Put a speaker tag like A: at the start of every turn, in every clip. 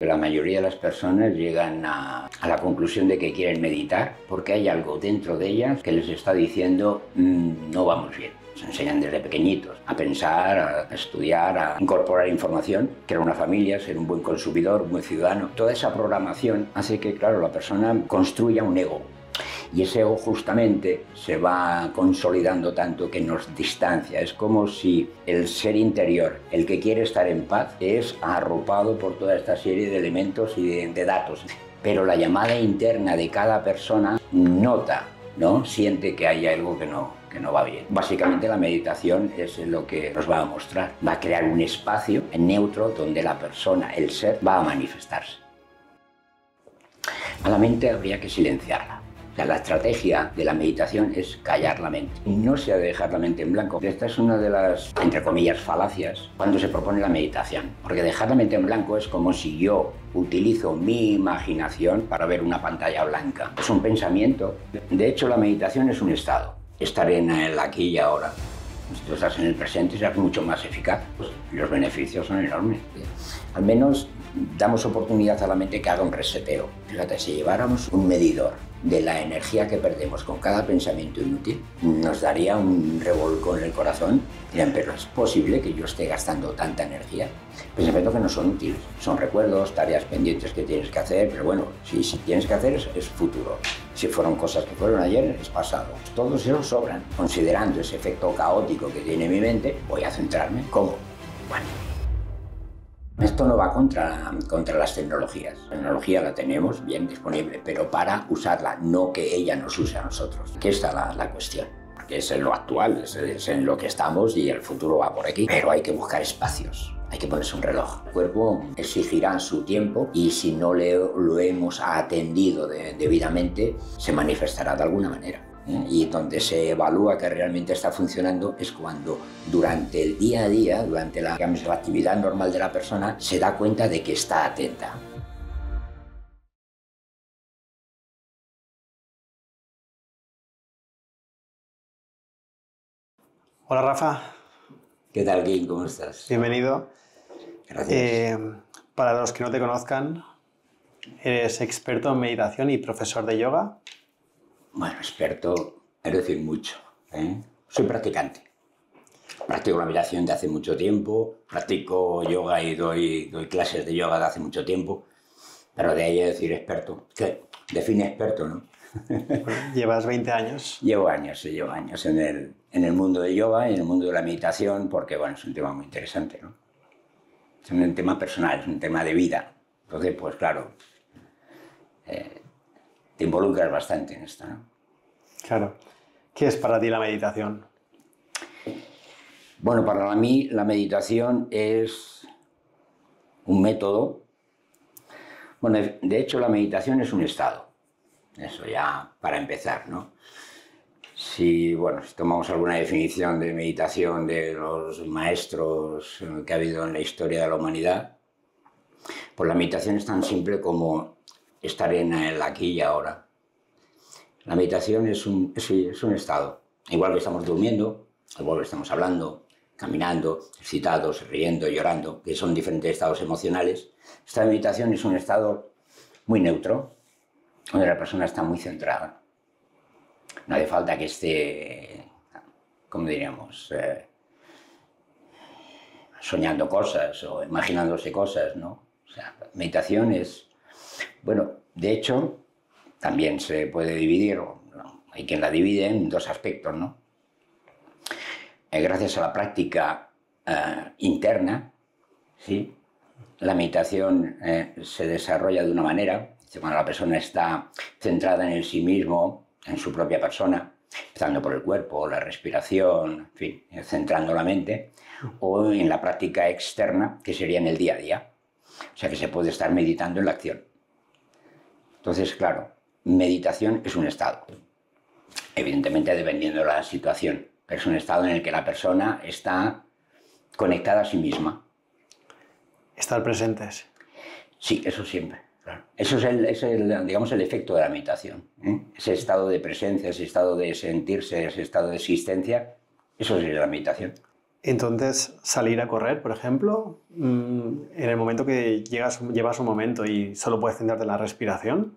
A: La mayoría de las personas llegan a la conclusión de que quieren meditar porque hay algo dentro de ellas que les está diciendo no vamos bien. Se enseñan desde pequeñitos a pensar, a estudiar, a incorporar información, crear una familia, ser un buen consumidor, un buen ciudadano. Toda esa programación hace que, claro, la persona construya un ego. Y ese ego justamente se va consolidando tanto que nos distancia. Es como si el ser interior, el que quiere estar en paz, es arropado por toda esta serie de elementos y de datos. Pero la llamada interna de cada persona nota, ¿no? Siente que hay algo que no va bien. Básicamente la meditación es lo que nos va a mostrar. Va a crear un espacio neutro donde la persona, el ser, va a manifestarse. A la mente habría que silenciarla. La estrategia de la meditación es callar la mente. No se ha de dejar la mente en blanco. Esta es una de las, entre comillas, falacias cuando se propone la meditación. Porque dejar la mente en blanco es como si yo utilizo mi imaginación para ver una pantalla blanca. Es un pensamiento. De hecho, la meditación es un estado. Estar en el aquí y ahora. Si tú estás en el presente, serás mucho más eficaz. Los beneficios son enormes. Al menos damos oportunidad a la mente que haga un reseteo. Fíjate, si lleváramos un medidor de la energía que perdemos con cada pensamiento inútil, nos daría un revolcón en el corazón. Dirán, pero ¿es posible que yo esté gastando tanta energía? Pensamientos que no son útiles. Son recuerdos, tareas pendientes que tienes que hacer, pero bueno, si tienes que hacer es futuro. Si fueron cosas que fueron ayer, es pasado. Todos esos sobran. Considerando ese efecto caótico que tiene mi mente, voy a centrarme. ¿Cómo? Bueno. Esto no va contra las tecnologías. La tecnología la tenemos bien disponible, pero para usarla, no que ella nos use a nosotros. Aquí está la cuestión. Porque es en lo actual, es en lo que estamos y el futuro va por aquí. Pero hay que buscar espacios. Hay que ponerse un reloj. El cuerpo exigirá su tiempo y si no lo hemos atendido debidamente, se manifestará de alguna manera. Y donde se evalúa que realmente está funcionando es cuando durante el día a día, durante la actividad normal de la persona, se da cuenta de que está atenta.
B: Hola Rafa.
A: ¿Qué tal, Kim? ¿Cómo estás?
B: Bienvenido.
A: Gracias.
B: Para los que no te conozcan, eres experto en meditación y profesor de yoga.
A: Bueno, experto, es decir, mucho. Soy practicante. Practico la meditación de hace mucho tiempo, practico yoga y doy clases de yoga de hace mucho tiempo, pero de ahí a decir experto, ¿qué? Define experto, ¿no?
B: Bueno, llevas 20 años.
A: Llevo años en el mundo del yoga y en el mundo de la meditación porque, bueno, es un tema muy interesante, ¿no? Es un tema personal, es un tema de vida. Entonces, pues claro, te involucras bastante en esto, ¿no?
B: Claro. ¿Qué es para ti la meditación?
A: Bueno, para mí la meditación es un método. Bueno, de hecho la meditación es un estado. Eso ya para empezar, ¿no? Si tomamos alguna definición de meditación de los maestros que ha habido en la historia de la humanidad, pues la meditación es tan simple como estar en el aquí y ahora. La meditación es un estado. Igual que estamos durmiendo, igual que estamos hablando, caminando, excitados, riendo, llorando, que son diferentes estados emocionales. Esta meditación es un estado muy neutro, donde la persona está muy centrada. No hace falta que esté, ¿cómo diríamos?, soñando cosas o imaginándose cosas, ¿no? O sea, la meditación es, bueno, de hecho, también se puede dividir, ¿no? Hay quien la divide en dos aspectos, ¿no? Gracias a la práctica interna, ¿sí? La meditación se desarrolla de una manera, cuando la persona está centrada en el sí mismo, en su propia persona, empezando por el cuerpo, la respiración, en fin, centrando la mente, o en la práctica externa, que sería en el día a día. O sea que se puede estar meditando en la acción. Entonces, claro, meditación es un estado. Evidentemente dependiendo de la situación, pero es un estado en el que la persona está conectada a sí misma.
B: Estar presentes.
A: Sí, eso siempre. Claro. Eso es digamos, el efecto de la meditación. Ese estado de presencia, ese estado de sentirse, ese estado de existencia, eso es la meditación.
B: Entonces, salir a correr, por ejemplo, en el momento que llevas un momento y solo puedes centrarte en la respiración,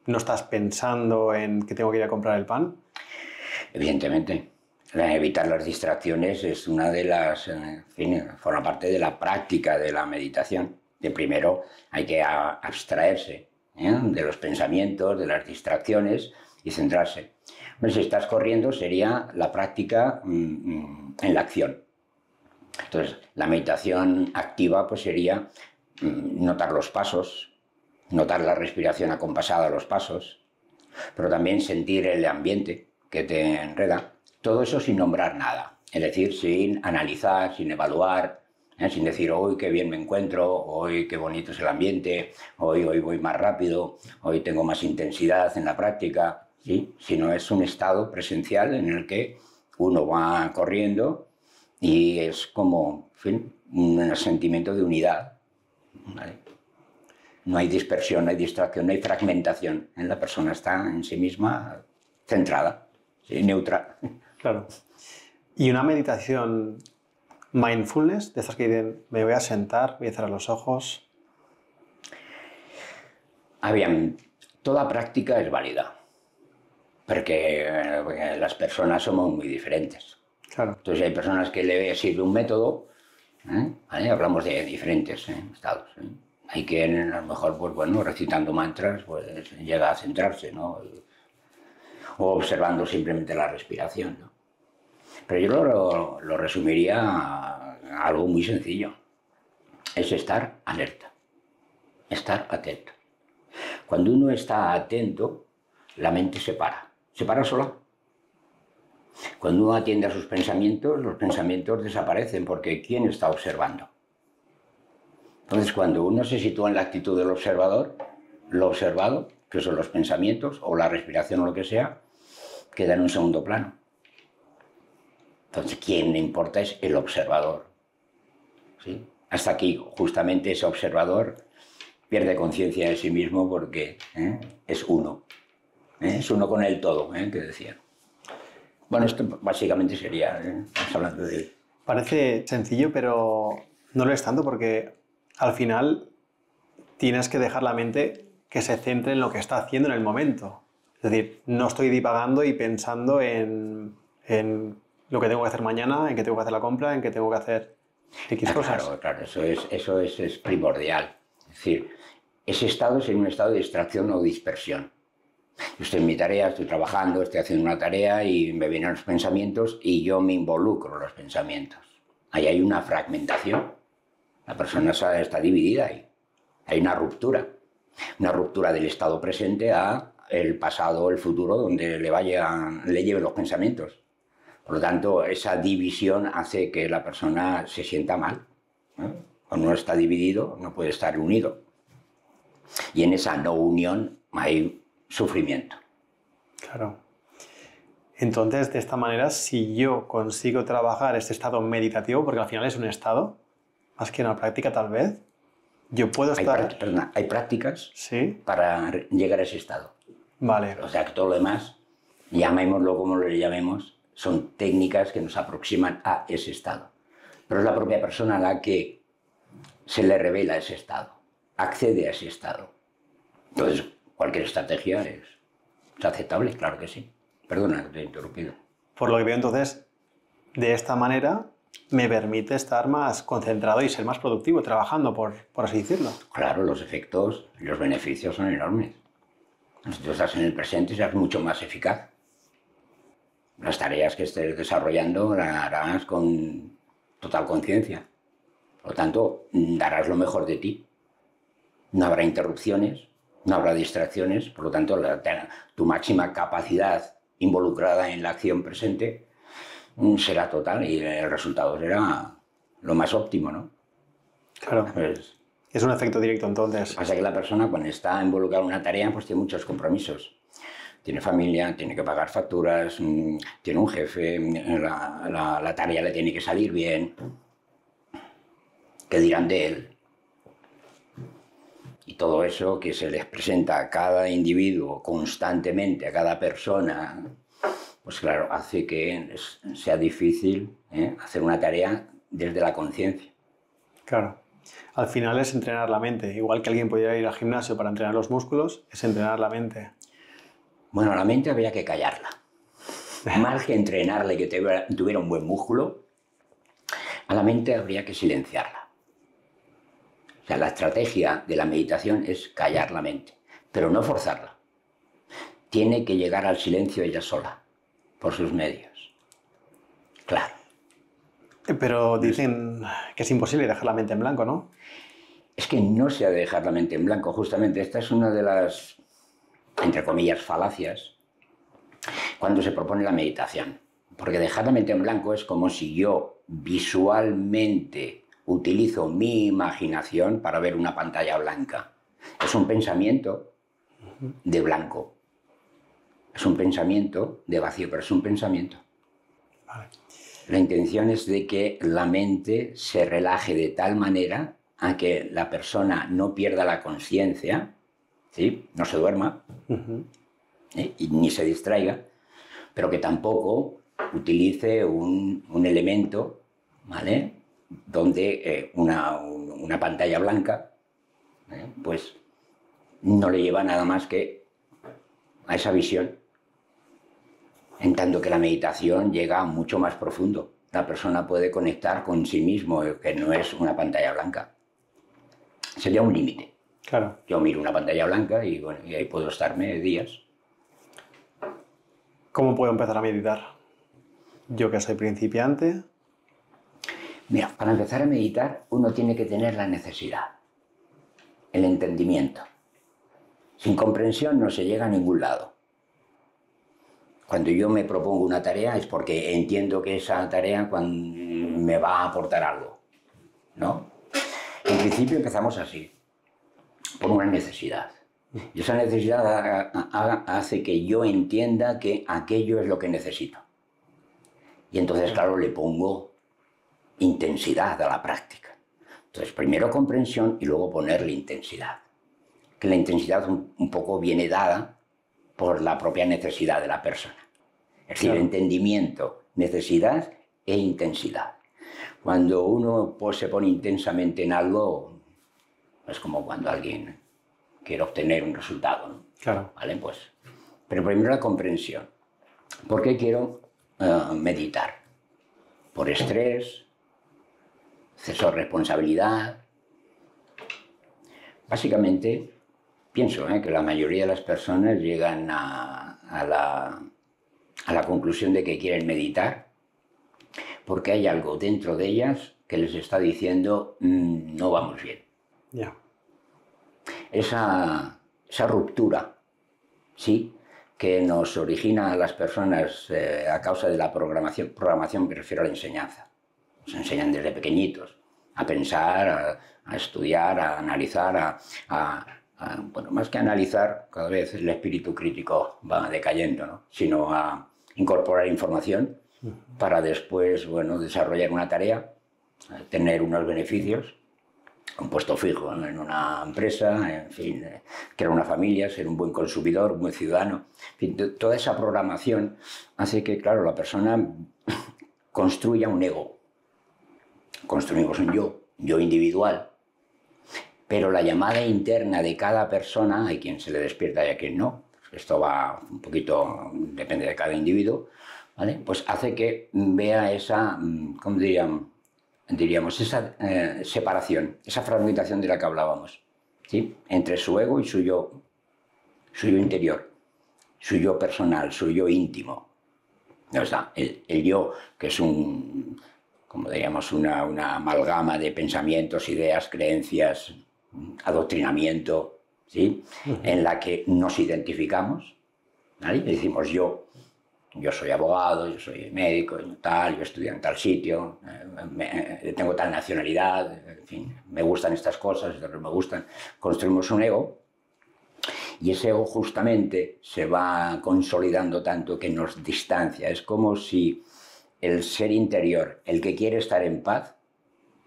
B: ¿no estás pensando en que tengo que ir a comprar el pan?
A: Evidentemente, evitar las distracciones es una de las, en fin, forma parte de la práctica de la meditación. De primero hay que abstraerse de los pensamientos, de las distracciones y centrarse. Bueno, si estás corriendo sería la práctica en la acción. Entonces, la meditación activa pues sería notar los pasos, notar la respiración acompasada a los pasos, pero también sentir el ambiente que te enreda. Todo eso sin nombrar nada, es decir, sin analizar, sin evaluar, sin decir, hoy qué bien me encuentro, hoy qué bonito es el ambiente, hoy voy más rápido, hoy tengo más intensidad en la práctica, ¿sí? Sino es un estado presencial en el que uno va corriendo y es como, en fin, un sentimiento de unidad, ¿vale? No hay dispersión, no hay distracción, no hay fragmentación. La persona está en sí misma centrada, ¿sí? Neutra.
B: Claro. Y una meditación mindfulness, de estas que dicen, me voy a sentar, voy a cerrar los ojos.
A: Bien, toda práctica es válida, porque las personas somos muy diferentes.
B: Claro.
A: Entonces hay personas que le sirve un método, ¿vale? Hablamos de diferentes estados. Hay quien a lo mejor, pues bueno, recitando mantras, pues llega a centrarse, ¿no? O observando simplemente la respiración, ¿no? Pero yo lo resumiría a algo muy sencillo. Es estar alerta, estar atento. Cuando uno está atento, la mente se para sola. Cuando uno atiende a sus pensamientos, los pensamientos desaparecen porque ¿quién está observando? Entonces, cuando uno se sitúa en la actitud del observador, lo observado, que son los pensamientos o la respiración o lo que sea, queda en un segundo plano. Entonces, quien le importa es el observador, ¿sí? Hasta aquí, justamente, ese observador pierde conciencia de sí mismo porque es uno. Es uno con el todo, que decía. Bueno, esto básicamente sería, estamos hablando de...
B: Parece sencillo, pero no lo es tanto porque al final tienes que dejar la mente que se centre en lo que está haciendo en el momento. Es decir, no estoy divagando y pensando en lo que tengo que hacer mañana, en que tengo que hacer la compra, en que tengo que hacer X cosas.
A: Claro, eso es primordial. Es decir, ese estado es un estado de distracción o dispersión. Yo estoy en mi tarea, estoy trabajando, estoy haciendo una tarea y me vienen los pensamientos y yo me involucro en los pensamientos. Ahí hay una fragmentación. La persona está dividida ahí. Hay una ruptura del estado presente a el pasado o el futuro donde le lleven los pensamientos. Por lo tanto, esa división hace que la persona se sienta mal, ¿no? Cuando uno está dividido, no puede estar unido. Y en esa no unión hay sufrimiento.
B: Claro. Entonces, de esta manera, si yo consigo trabajar este estado meditativo, porque al final es un estado, más que una práctica tal vez, yo puedo estar...
A: Hay prácticas,
B: ¿sí?,
A: para llegar a ese estado.
B: Vale.
A: O sea que todo lo demás, llamémoslo como lo llamemos, son técnicas que nos aproximan a ese estado. Pero es la propia persona a la que se le revela ese estado, accede a ese estado. Entonces, cualquier estrategia es aceptable, claro que sí. Perdona que te he interrumpido.
B: Por lo que veo entonces, de esta manera me permite estar más concentrado y ser más productivo trabajando, por así decirlo.
A: Claro, los efectos y los beneficios son enormes. Si tú estás en el presente, serás mucho más eficaz. Las tareas que estés desarrollando las harás con total conciencia. Por lo tanto, darás lo mejor de ti. No habrá interrupciones, no habrá distracciones, por lo tanto, tu máxima capacidad involucrada en la acción presente será total y el resultado será lo más óptimo, ¿no?
B: Claro.
A: Pues,
B: es un efecto directo, entonces.
A: pasa que la persona, cuando está involucrada en una tarea, pues tiene muchos compromisos. Tiene familia, tiene que pagar facturas, tiene un jefe, la tarea le tiene que salir bien. ¿Qué dirán de él? Y todo eso que se les presenta a cada individuo constantemente, a cada persona, pues claro, hace que sea difícil hacer una tarea desde la conciencia.
B: Claro. Al final es entrenar la mente. Igual que alguien pudiera ir al gimnasio para entrenar los músculos, es entrenar la mente.
A: Bueno, a la mente habría que callarla. Más que entrenarle que tuviera un buen músculo, a la mente habría que silenciarla. O sea, la estrategia de la meditación es callar la mente, pero no forzarla. Tiene que llegar al silencio ella sola, por sus medios. Claro.
B: Pero dicen que es imposible dejar la mente en blanco, ¿no?
A: Es que no se ha de dejar la mente en blanco, justamente. Esta es una de las, entre comillas, falacias cuando se propone la meditación. Porque dejar la mente en blanco es como si yo visualmente utilizo mi imaginación para ver una pantalla blanca. Es un pensamiento de blanco. Es un pensamiento de vacío, pero es un pensamiento.
B: Vale.
A: La intención es de que la mente se relaje de tal manera a que la persona no pierda la conciencia, ¿sí? No se duerma, y ni se distraiga, pero que tampoco utilice un elemento, ¿vale? Donde una pantalla blanca, pues no le lleva nada más que a esa visión. En tanto que la meditación llega mucho más profundo. La persona puede conectar con sí mismo, que no es una pantalla blanca. Sería un límite.
B: Claro.
A: Yo miro una pantalla blanca y, bueno, y ahí puedo estarme días.
B: ¿Cómo puedo empezar a meditar? Yo que soy principiante.
A: Mira, para empezar a meditar uno tiene que tener la necesidad, el entendimiento. Sin comprensión no se llega a ningún lado. Cuando yo me propongo una tarea es porque entiendo que esa tarea me va a aportar algo, ¿no? En principio empezamos así, por una necesidad. Y esa necesidad hace que yo entienda que aquello es lo que necesito. Y entonces, claro, le pongo intensidad a la práctica. Entonces, primero comprensión y luego ponerle intensidad. Que la intensidad un poco viene dada por la propia necesidad de la persona. Es decir, claro, entendimiento, necesidad e intensidad. Cuando uno se pone intensamente en algo, es como cuando alguien quiere obtener un resultado, ¿no?
B: Claro.
A: ¿Vale? Pues, pero primero la comprensión. ¿Por qué quiero meditar? Por estrés, exceso de responsabilidad. Básicamente, pienso que la mayoría de las personas llegan a la conclusión de que quieren meditar porque hay algo dentro de ellas que les está diciendo no vamos bien.
B: Ya.
A: Esa ruptura, sí, que nos origina a las personas a causa de la programación me refiero a la enseñanza. Nos enseñan desde pequeñitos a pensar, a estudiar, a analizar, bueno, más que analizar, cada vez el espíritu crítico va decayendo, ¿no? Sino a incorporar información para después, bueno, desarrollar una tarea, tener unos beneficios, un puesto fijo en una empresa, en fin, crear una familia, ser un buen consumidor, un buen ciudadano. En fin, toda esa programación hace que, claro, la persona construya un ego. Construimos un yo individual. Pero la llamada interna de cada persona, hay quien se le despierta y a quien no, esto va un poquito, depende de cada individuo, ¿vale? Pues hace que vea esa, ¿cómo diríamos? Esa separación, esa fragmentación de la que hablábamos, ¿sí? Entre su ego y su yo interior, su yo personal, su yo íntimo. O sea, el yo, que es como diríamos, una amalgama de pensamientos, ideas, creencias, adoctrinamiento, ¿sí? En la que nos identificamos, ¿vale? Y decimos yo soy abogado, yo soy médico, yo estudié en tal sitio, tengo tal nacionalidad, en fin, me gustan estas cosas, me gustan. Construimos un ego y ese ego justamente se va consolidando tanto que nos distancia. Es como si el ser interior, el que quiere estar en paz,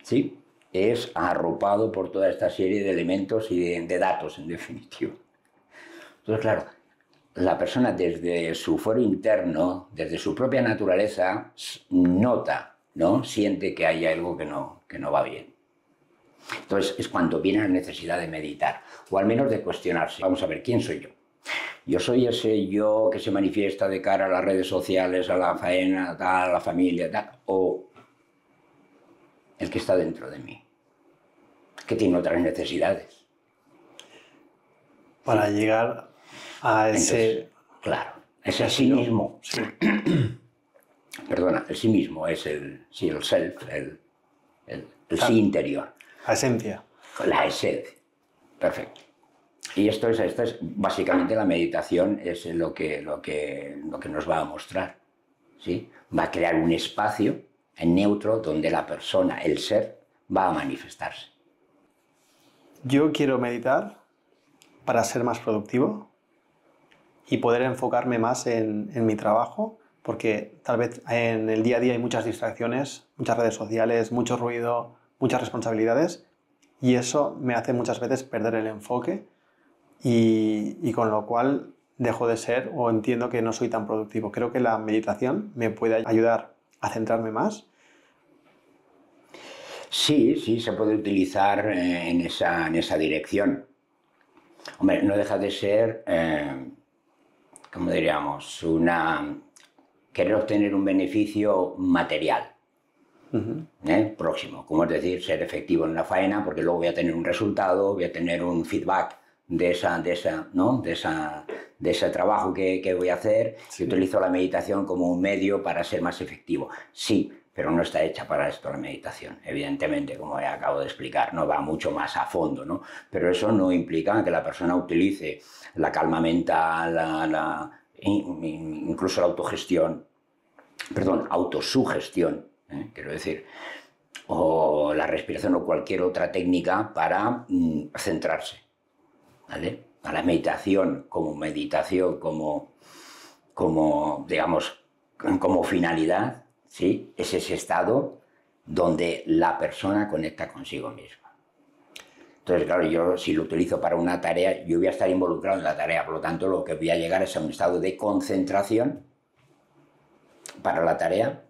A: ¿sí?, es arropado por toda esta serie de elementos y de datos, en definitiva. Entonces, claro, la persona desde su fuero interno, desde su propia naturaleza, nota ¿no? Siente que hay algo que no va bien. Entonces es cuando viene la necesidad de meditar, o al menos de cuestionarse. Vamos a ver, ¿quién soy yo? Yo soy ese yo que se manifiesta de cara a las redes sociales, a la faena, tal, a la familia, tal, o el que está dentro de mí, que tiene otras necesidades.
B: Para llegar a ese...
A: Entonces, claro, ese sí mismo.
B: Sí.
A: Perdona, el sí mismo es el self, el sí interior.
B: La esencia.
A: La esencia. Perfecto. Y esto es básicamente la meditación, es lo que nos va a mostrar. ¿Sí? Va a crear un espacio en neutro donde la persona, el ser, va a manifestarse.
B: Yo quiero meditar para ser más productivo y poder enfocarme más en mi trabajo, porque tal vez en el día a día hay muchas distracciones, muchas redes sociales, mucho ruido, muchas responsabilidades, y eso me hace muchas veces perder el enfoque y con lo cual dejo de ser o entiendo que no soy tan productivo. Creo que la meditación me puede ayudar a centrarme más.
A: Sí, se puede utilizar en esa dirección. Hombre, no deja de ser, como diríamos, querer obtener un beneficio material. Próximo, como es decir, ser efectivo en la faena, porque luego voy a tener un resultado, voy a tener un feedback de ese trabajo que voy a hacer. Sí. Yo utilizo la meditación como un medio para ser más efectivo. Sí, pero no está hecha para esto la meditación, evidentemente, como acabo de explicar, no va mucho más a fondo, ¿no? Pero eso no implica que la persona utilice la calma mental, incluso la autosugestión, quiero decir, o la respiración o cualquier otra técnica para centrarse, ¿vale? A la meditación, digamos, como finalidad, ¿sí? Es ese estado donde la persona conecta consigo misma. Entonces, claro, yo si lo utilizo para una tarea, yo voy a estar involucrado en la tarea, por lo tanto, lo que voy a llegar es a un estado de concentración para la tarea,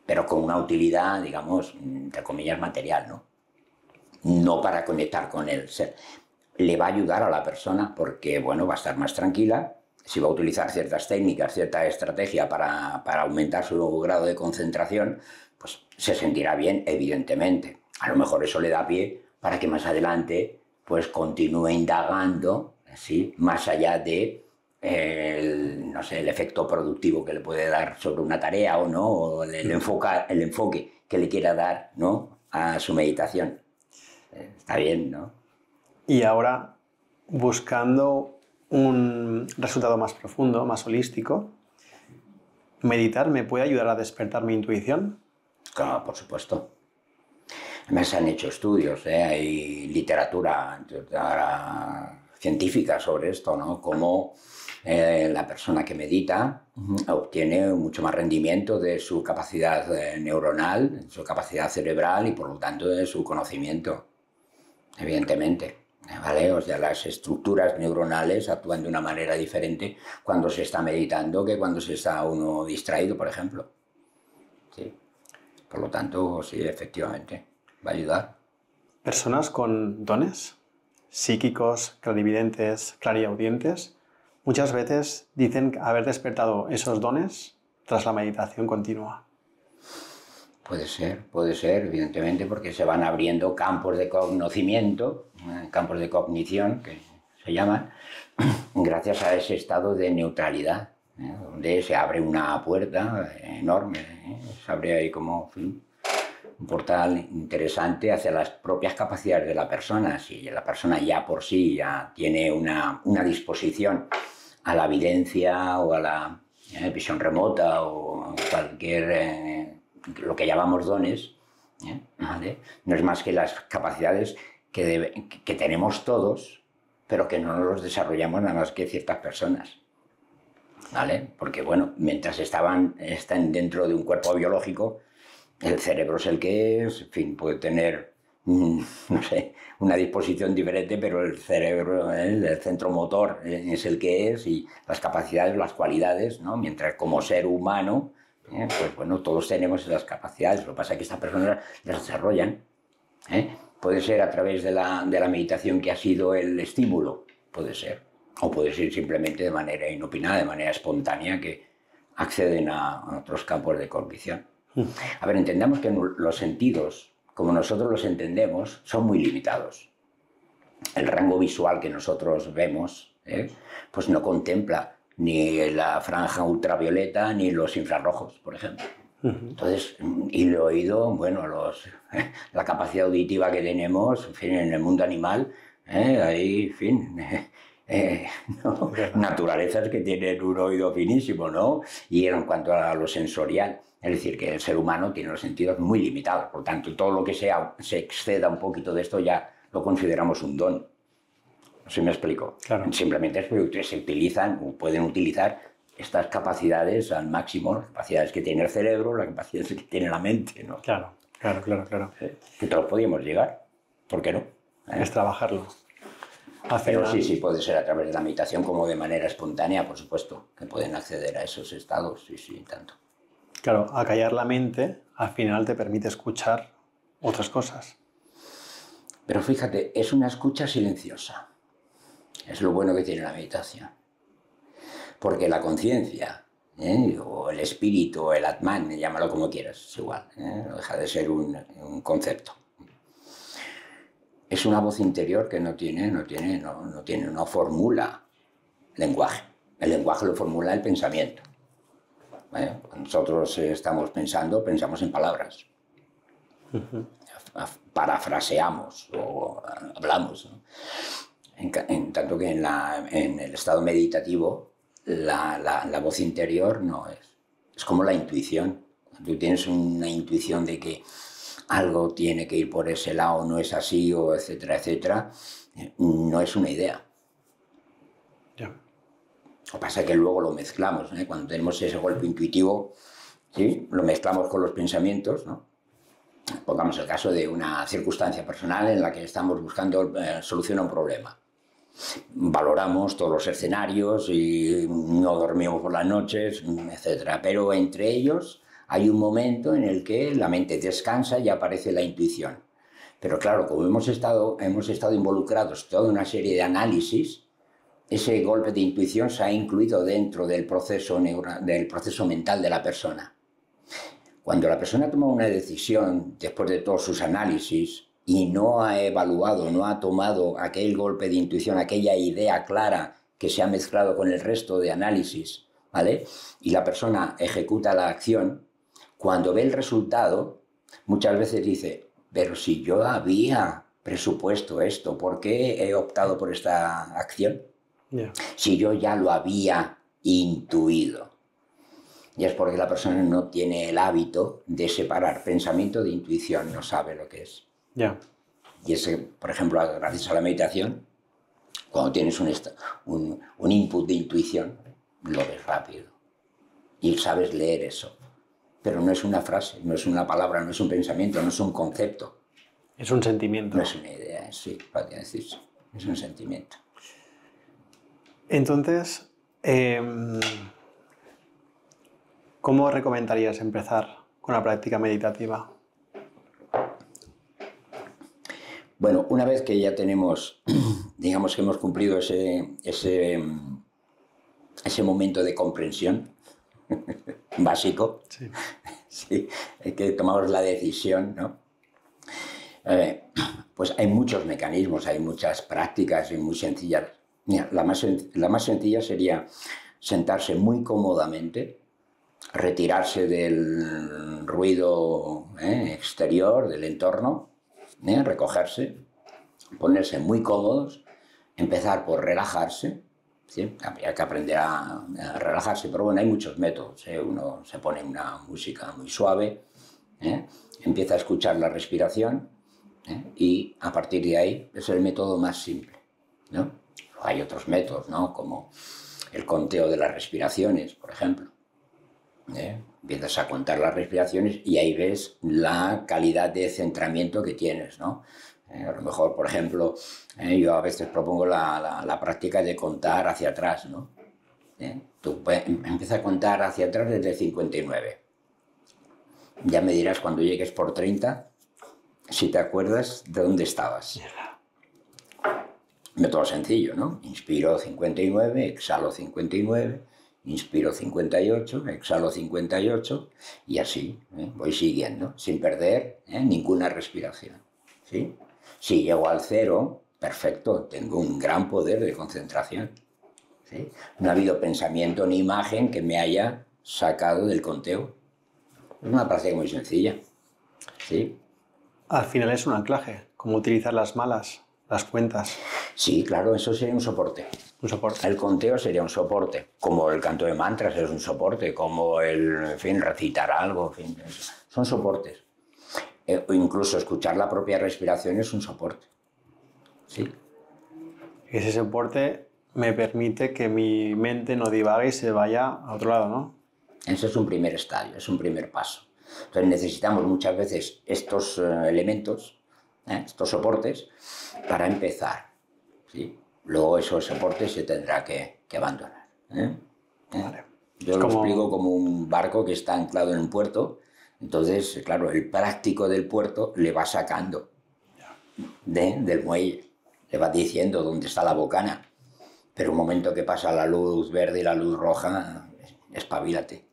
A: pero con una utilidad, digamos, entre comillas, material, ¿no? No para conectar con el ser. Le va a ayudar a la persona porque, bueno, va a estar más tranquila. Si va a utilizar ciertas técnicas, cierta estrategia para aumentar su grado de concentración, pues se sentirá bien, evidentemente. A lo mejor eso le da pie para que más adelante pues continúe indagando, ¿sí? Más allá de no sé, el efecto productivo que le puede dar sobre una tarea o no, o el enfoque que le quiera dar, ¿no? A su meditación. Está bien, ¿no?
B: Y ahora, buscando un resultado más profundo, más holístico, ¿meditar me puede ayudar a despertar mi intuición?
A: Claro, por supuesto. Además se han hecho estudios, hay literatura científica sobre esto, ¿no? Cómo la persona que medita obtiene mucho más rendimiento de su capacidad neuronal, de su capacidad cerebral y por lo tanto de su conocimiento, evidentemente. ¿Vale? O sea, las estructuras neuronales actúan de una manera diferente cuando se está meditando que cuando se está uno distraído, por ejemplo. ¿Sí? Por lo tanto, sí, efectivamente, va a ayudar.
B: Personas con dones, psíquicos, clarividentes, clariaudientes, muchas veces dicen haber despertado esos dones tras la meditación continua.
A: Puede ser, evidentemente, porque se van abriendo campos de conocimiento, campos de cognición, que se llaman, gracias a ese estado de neutralidad, donde se abre una puerta enorme, se abre ahí como un portal interesante hacia las propias capacidades de la persona. Si la persona ya por sí ya tiene una disposición a la evidencia o a la visión remota o cualquier... lo que llamamos dones, ¿vale? No es más que las capacidades que tenemos todos, pero que no los desarrollamos nada más que ciertas personas, ¿vale? Porque, bueno, mientras están dentro de un cuerpo biológico, el cerebro es el que es, en fin, puede tener, no sé, una disposición diferente, pero el cerebro, el centro motor es el que es y las capacidades, las cualidades, ¿no? Mientras como ser humano, Pues bueno, todos tenemos esas capacidades, lo que pasa es que estas personas las desarrollan. Puede ser a través de la meditación que ha sido el estímulo, puede ser. O puede ser simplemente de manera inopinada, de manera espontánea, que acceden a otros campos de cognición. A ver, entendamos que los sentidos, como nosotros los entendemos, son muy limitados. El rango visual que nosotros vemos, pues no contempla ni la franja ultravioleta ni los infrarrojos, por ejemplo. Entonces, y el oído, bueno, la capacidad auditiva que tenemos, en fin, en el mundo animal, ahí, en fin, ¿no? Naturalezas que tienen un oído finísimo, ¿no? Y en cuanto a lo sensorial, es decir, que el ser humano tiene los sentidos muy limitados, por tanto, todo lo que se exceda un poquito de esto ya lo consideramos un don. No sé si me explico.
B: Claro.
A: Simplemente es porque se utilizan o pueden utilizar estas capacidades al máximo, las capacidades que tiene el cerebro, las capacidades que tiene la mente, ¿no?
B: Claro.
A: Que todos podíamos llegar, ¿por qué no?
B: Es trabajarlo.
A: Pero sí, puede ser a través de la meditación como de manera espontánea, por supuesto, que pueden acceder a esos estados, sí, tanto.
B: Claro, acallar la mente al final te permite escuchar otras cosas.
A: Pero fíjate, es una escucha silenciosa. Es lo bueno que tiene la meditación. Porque la conciencia, o el espíritu, o el Atman, llámalo como quieras, es igual, no deja de ser un concepto. Es una voz interior que no formula lenguaje. El lenguaje lo formula el pensamiento. Cuando nosotros estamos pensando, pensamos en palabras. Parafraseamos o hablamos, ¿no? En tanto que en el estado meditativo la voz interior no es. Es como la intuición. Cuando tú tienes una intuición de que algo tiene que ir por ese lado, no es así, o etcétera, etcétera, no es una idea.
B: Yeah.
A: Lo que pasa es que luego lo mezclamos, cuando tenemos ese golpe intuitivo, ¿sí? Lo mezclamos con los pensamientos, ¿no? Pongamos el caso de una circunstancia personal en la que estamos buscando solución a un problema. Valoramos todos los escenarios y no dormimos por las noches, etcétera. Pero entre ellos hay un momento en el que la mente descansa y aparece la intuición. Pero claro, como hemos estado involucrados en toda una serie de análisis, ese golpe de intuición se ha incluido dentro del proceso mental de la persona. Cuando la persona toma una decisión después de todos sus análisis y no ha evaluado, no ha tomado aquel golpe de intuición, aquella idea clara que se ha mezclado con el resto de análisis, ¿vale? Y la persona ejecuta la acción, cuando ve el resultado, muchas veces dice, pero si yo había presupuesto esto, ¿por qué he optado por esta acción?
B: Yeah.
A: Si yo ya lo había intuido. Y es porque la persona no tiene el hábito de separar pensamiento de intuición, no sabe lo que es.
B: Yeah.
A: Y ese, por ejemplo, gracias a la meditación, cuando tienes un input de intuición, lo ves rápido. Y sabes leer eso. Pero no es una frase, no es una palabra, no es un pensamiento, no es un concepto.
B: Es un sentimiento.
A: No es una idea, sí, podría decirse. Es un sentimiento.
B: Entonces, ¿cómo recomendarías empezar con la práctica meditativa?
A: Bueno, una vez que ya tenemos, digamos que hemos cumplido ese momento de comprensión básico,
B: Sí.
A: Sí, que tomamos la decisión, ¿no? Pues hay muchos mecanismos, hay muchas prácticas y muy sencillas. Mira, la más sencilla sería sentarse muy cómodamente, retirarse del ruido exterior, del entorno, recogerse, ponerse muy cómodos, empezar por relajarse. ¿Sí? Hay que aprender a relajarse, pero bueno, hay muchos métodos. Uno se pone una música muy suave, empieza a escuchar la respiración y a partir de ahí es el método más simple, ¿no? Hay otros métodos, ¿no? Como el conteo de las respiraciones, por ejemplo. Empiezas a contar las respiraciones y ahí ves la calidad de centramiento que tienes, ¿no? A lo mejor, por ejemplo, yo a veces propongo la práctica de contar hacia atrás, ¿no? Tú empiezas a contar hacia atrás desde el 59. Ya me dirás cuando llegues por 30 si te acuerdas de dónde estabas. Método sencillo, ¿no? Inspiro 59, exhalo 59, inspiro 58, exhalo 58 y así voy siguiendo, sin perder ninguna respiración. ¿Sí? Si llego al cero, perfecto, tengo un gran poder de concentración. ¿Sí? No ha habido pensamiento ni imagen que me haya sacado del conteo. Es una práctica muy sencilla. ¿Sí?
B: Al final es un anclaje, como utilizar las malas, las cuentas.
A: Sí, claro, eso sería un soporte.
B: Un soporte.
A: El conteo sería un soporte, como el canto de mantras es un soporte, como el, en fin, recitar algo, en fin, son soportes. O incluso escuchar la propia respiración es un soporte. ¿Sí?
B: Ese soporte me permite que mi mente no divague y se vaya a otro lado, ¿no?
A: Ese es un primer estadio, es un primer paso. Entonces necesitamos muchas veces estos elementos, estos soportes, para empezar. ¿Sí? Luego esos soportes se tendrá que abandonar.
B: Vale.
A: Yo lo explico como un barco que está anclado en un puerto. Entonces, claro, el práctico del puerto le va sacando del muelle, le va diciendo dónde está la bocana. Pero un momento que pasa la luz verde y la luz roja, espabilate.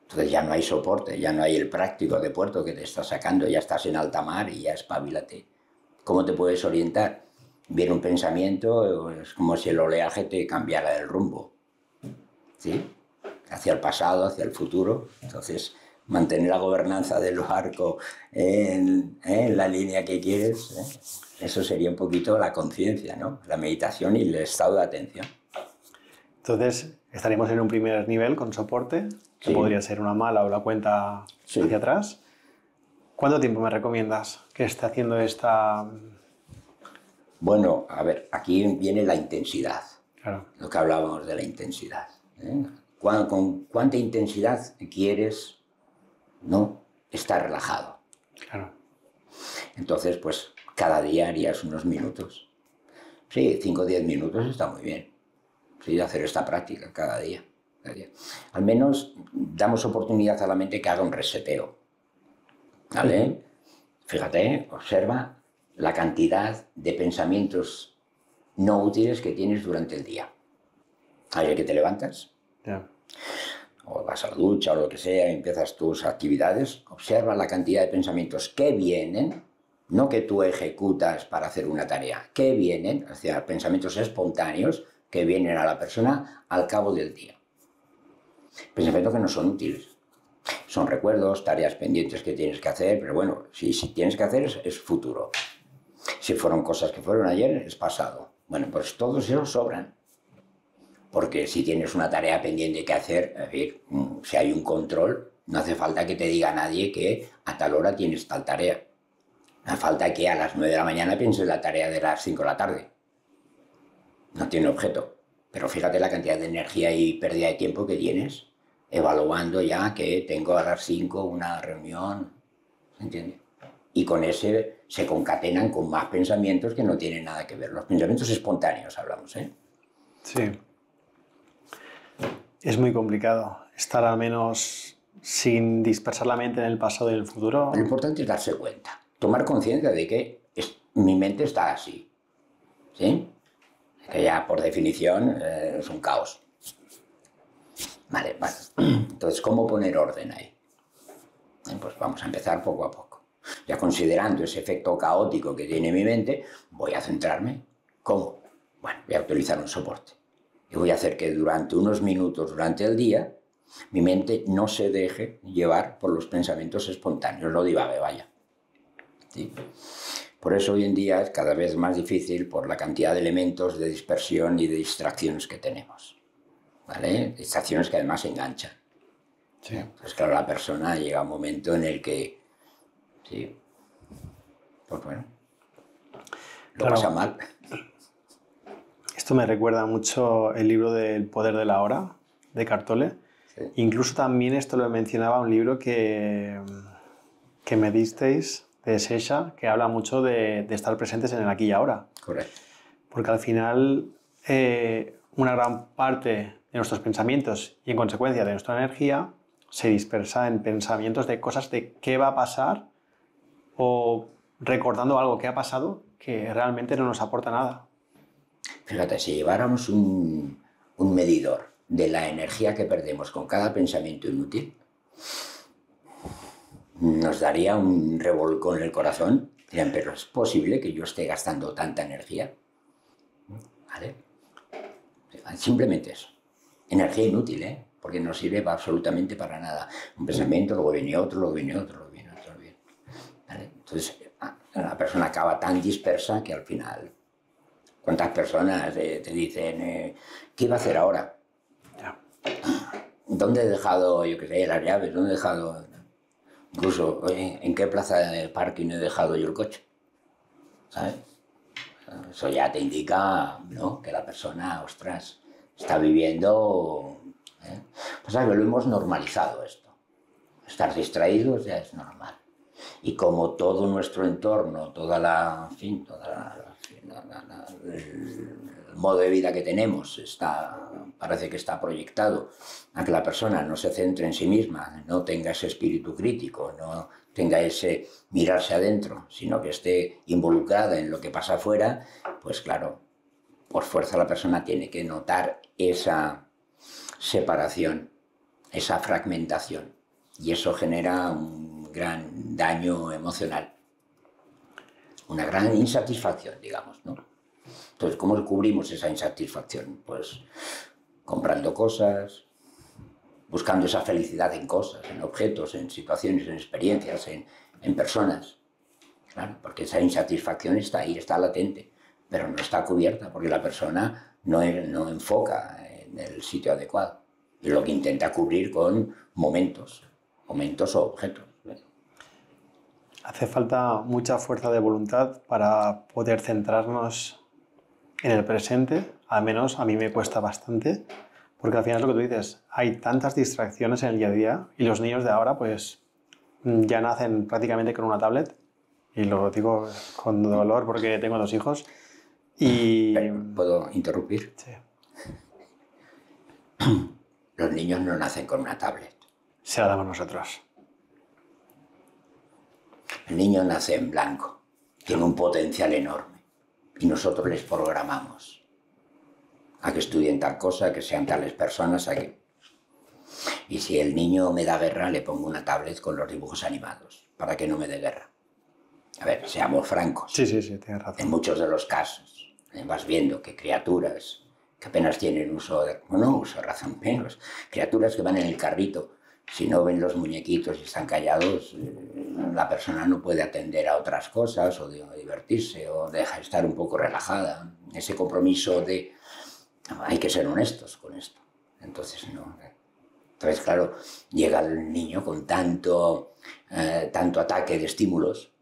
A: Entonces ya no hay soporte, ya no hay el práctico de puerto que te está sacando, ya estás en alta mar y ya espabilate. ¿Cómo te puedes orientar? Viene un pensamiento, es como si el oleaje te cambiara el rumbo. ¿Sí? Hacia el pasado, hacia el futuro. Entonces, mantener la gobernanza del barco en la línea que quieres, eso sería un poquito la conciencia, ¿no? La meditación y el estado de atención.
B: Entonces, estaríamos en un primer nivel con soporte, que podría ser una mala o la cuenta hacia atrás. ¿Cuánto tiempo me recomiendas que esté haciendo esta...?
A: Bueno, a ver, aquí viene la intensidad.
B: Claro.
A: Lo que hablábamos de la intensidad. ¿Con cuánta intensidad quieres estar relajado?
B: Claro.
A: Entonces, pues cada día harías unos minutos. Sí, 5 o 10 minutos está muy bien. Sí, hacer esta práctica cada día. Al menos damos oportunidad a la mente que haga un reseteo. ¿Vale? Fíjate, observa la cantidad de pensamientos no útiles que tienes durante el día. A ver que te levantas, o vas a la ducha o lo que sea, y empiezas tus actividades, observa la cantidad de pensamientos que vienen, no que tú ejecutas para hacer una tarea, que vienen, o sea, pensamientos espontáneos que vienen a la persona al cabo del día. Pensamientos que no son útiles. Son recuerdos, tareas pendientes que tienes que hacer, pero bueno, si tienes que hacer es futuro. Si fueron cosas que fueron ayer, es pasado. Bueno, pues todos esos sobran. Porque si tienes una tarea pendiente que hacer, es decir, si hay un control, no hace falta que te diga nadie que a tal hora tienes tal tarea. No hace falta que a las 9 de la mañana pienses la tarea de las 5 de la tarde. No tiene objeto. Pero fíjate la cantidad de energía y pérdida de tiempo que tienes evaluando ya que tengo a las 5 una reunión. ¿Se entiende? Y con ese se concatenan con más pensamientos que no tienen nada que ver. Los pensamientos espontáneos hablamos, ¿eh?
B: Sí. Es muy complicado estar al menos sin dispersar la mente en el pasado y en el futuro.
A: Lo importante es darse cuenta, tomar conciencia de que mi mente está así, ¿sí? Que ya por definición es un caos. Vale. Entonces, ¿cómo poner orden ahí? Pues vamos a empezar poco a poco. Ya considerando ese efecto caótico que tiene mi mente, voy a centrarme. ¿Cómo? Bueno, voy a utilizar un soporte. Y voy a hacer que durante unos minutos durante el día mi mente no se deje llevar por los pensamientos espontáneos, no divague, vaya. ¿Sí? Por eso hoy en día es cada vez más difícil por la cantidad de elementos de dispersión y de distracciones que tenemos. ¿Vale? Distracciones que además enganchan.
B: Sí.
A: Entonces, claro, la persona llega a un momento en el que, sí, pues bueno, lo pasa mal.
B: Esto me recuerda mucho el libro del Poder de la Hora, de Cartole. Sí. Incluso también esto lo mencionaba un libro que me disteis, de Sesha, que habla mucho de estar presentes en el aquí y ahora.
A: Correcto.
B: Porque al final una gran parte de nuestros pensamientos y en consecuencia de nuestra energía se dispersa en pensamientos de cosas de qué va a pasar o recordando algo que ha pasado que realmente no nos aporta nada.
A: Fíjate, si lleváramos un medidor de la energía que perdemos con cada pensamiento inútil, nos daría un revolcón en el corazón. Dirían, pero ¿es posible que yo esté gastando tanta energía? ¿Vale? Simplemente eso. Energía inútil, ¿eh? Porque no sirve absolutamente para nada. Un pensamiento, luego viene otro, luego viene otro, luego viene otro. ¿Vale? Entonces, la persona acaba tan dispersa que al final... ¿Cuántas personas te dicen, qué iba a hacer ahora?
B: Ya.
A: ¿Dónde he dejado, yo qué sé, las llaves? ¿Dónde he dejado...? Incluso, oye, ¿en qué plaza de parking he dejado yo el coche? ¿Sabes? Eso ya te indica, ¿no?, que la persona, ostras, está viviendo... Pasa que lo hemos normalizado esto. Estar distraídos ya es normal. Y como todo nuestro entorno, el modo de vida que tenemos parece que está proyectado a que la persona no se centre en sí misma, no tenga ese espíritu crítico, no tenga ese mirarse adentro, sino que esté involucrada en lo que pasa afuera, pues claro, por fuerza la persona tiene que notar esa separación, esa fragmentación, y eso genera un gran daño emocional, una gran insatisfacción, digamos, ¿no? Entonces, ¿cómo cubrimos esa insatisfacción? Pues comprando cosas, buscando esa felicidad en cosas, en objetos, en situaciones, en experiencias, en personas. Claro, porque esa insatisfacción está ahí, está latente, pero no está cubierta porque la persona no enfoca en el sitio adecuado. Y lo que intenta cubrir con momentos o objetos.
B: Hace falta mucha fuerza de voluntad para poder centrarnos en el presente, al menos a mí me cuesta bastante, porque al final es lo que tú dices, hay tantas distracciones en el día a día y los niños de ahora pues ya nacen prácticamente con una tablet, y lo digo con dolor porque tengo 2 hijos y...
A: ¿Puedo interrumpir?
B: Sí.
A: Los niños no nacen con una tablet.
B: Se la damos nosotros.
A: El niño nace en blanco, tiene un potencial enorme y nosotros les programamos a que estudien tal cosa, que sean tales personas, Y si el niño me da guerra, le pongo una tablet con los dibujos animados para que no me dé guerra. A ver, seamos francos.
B: Sí, tienes razón.
A: En muchos de los casos vas viendo que criaturas que apenas tienen uso de razón, menos, criaturas que van en el carrito, si no ven los muñequitos y están callados, la persona no puede atender a otras cosas o divertirse o deja de estar un poco relajada. Ese compromiso de hay que ser honestos con esto. Entonces, no. Entonces, claro, llega el niño con tanto ataque de estímulos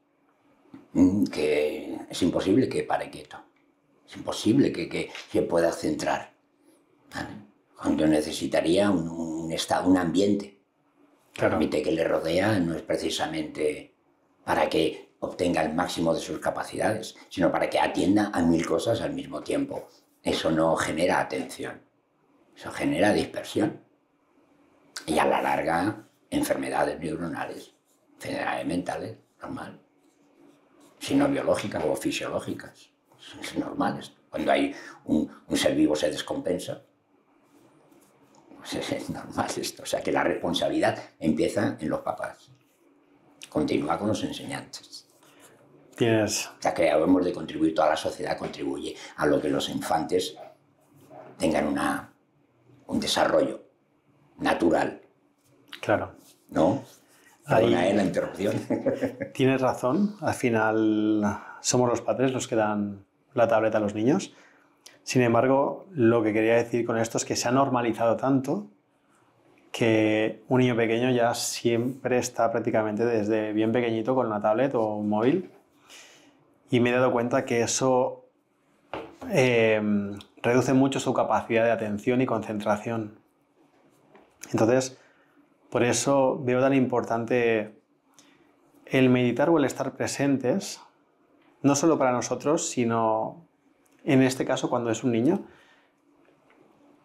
A: que es imposible que pare quieto. Es imposible que se pueda centrar. ¿Vale? Cuando necesitaría un ambiente. Claro. El ambiente que le rodea no es precisamente para que obtenga el máximo de sus capacidades, sino para que atienda a 1000 cosas al mismo tiempo. Eso no genera atención, eso genera dispersión. Y a la larga, enfermedades neuronales, enfermedades mentales, normal. Si no biológicas o fisiológicas. Es normal esto. Cuando hay un ser vivo se descompensa. Pues es normal esto. O sea que la responsabilidad empieza en los papás. Continúa con los enseñantes.
B: Tienes...
A: Ya que hemos de contribuir, toda la sociedad contribuye a lo que los infantes tengan un desarrollo natural.
B: Claro.
A: ¿No? Perdona, la interrupción.
B: Tienes razón. Al final somos los padres los que dan la tableta a los niños. Sin embargo, lo que quería decir con esto es que se ha normalizado tanto que un niño pequeño ya siempre está prácticamente desde bien pequeñito con una tablet o un móvil. Y me he dado cuenta que eso reduce mucho su capacidad de atención y concentración. Entonces, por eso veo tan importante el meditar o el estar presentes, no solo para nosotros, sino en este caso cuando es un niño,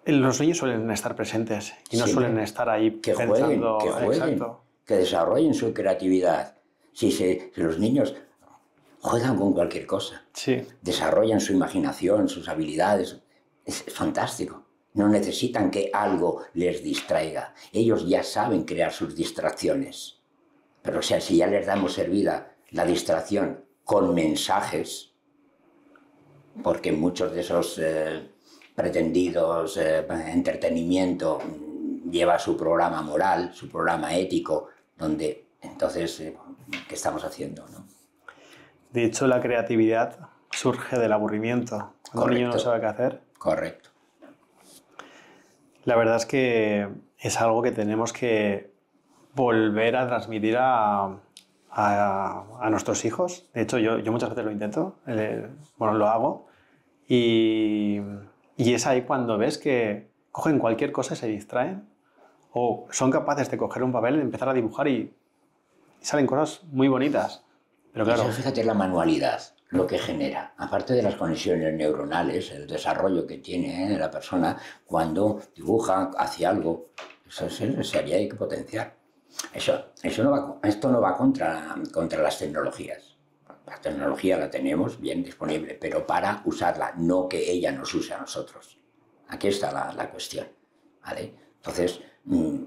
B: Los niños suelen estar presentes y no
A: Sí,
B: suelen estar ahí
A: que
B: pensando...
A: jueguen,
B: Exacto.
A: que desarrollen su creatividad. Si los niños juegan con cualquier cosa,
B: Sí,
A: desarrollan su imaginación, sus habilidades, es fantástico. No necesitan que algo les distraiga. Ellos ya saben crear sus distracciones. Pero o sea, si ya les damos servida la distracción con mensajes, porque muchos de esos pretendidos entretenimiento lleva su programa moral, su programa ético, donde entonces, ¿qué estamos haciendo? ¿No?
B: de hecho la creatividad surge del aburrimiento. Cuando un niño no sabe qué hacer.
A: Correcto.
B: La verdad es que es algo que tenemos que volver a transmitir a nuestros hijos. De hecho, yo muchas veces lo intento, bueno, lo hago, y es ahí cuando ves que cogen cualquier cosa y se distraen, o son capaces de coger un papel, empezar a dibujar y salen cosas muy bonitas. Pero claro,
A: Eso, fíjate la manualidad, lo que genera, aparte de las conexiones neuronales, el desarrollo que tiene la persona cuando dibuja hacia algo, eso sería hay que potenciar. Esto no va contra las tecnologías. La tecnología la tenemos bien disponible, pero para usarla, no que ella nos use a nosotros. Aquí está la cuestión, ¿vale? Entonces,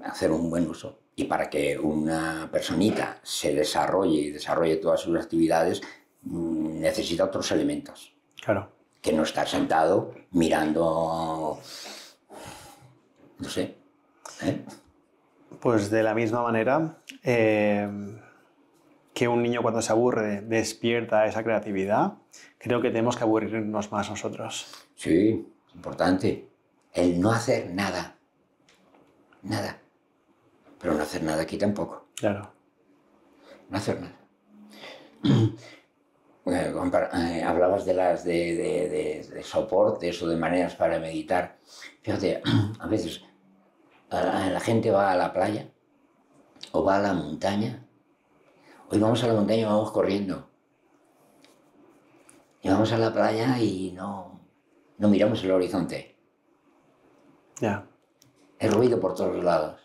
A: hacer un buen uso. Y para que una personita se desarrolle y desarrolle todas sus actividades, necesita otros elementos.
B: claro.
A: Que no estar sentado mirando, no sé.
B: Pues de la misma manera que un niño cuando se aburre despierta esa creatividad, creo que tenemos que aburrirnos más nosotros.
A: Sí, es importante. El no hacer nada. Nada. Pero no hacer nada aquí tampoco.
B: Claro.
A: No hacer nada. Hablabas de soportes o de maneras para meditar. Fíjate, a veces la gente va a la playa o va a la montaña. Hoy vamos a la montaña y vamos corriendo. Y vamos a la playa y no miramos el horizonte.
B: Ya.
A: Es ruido por todos lados.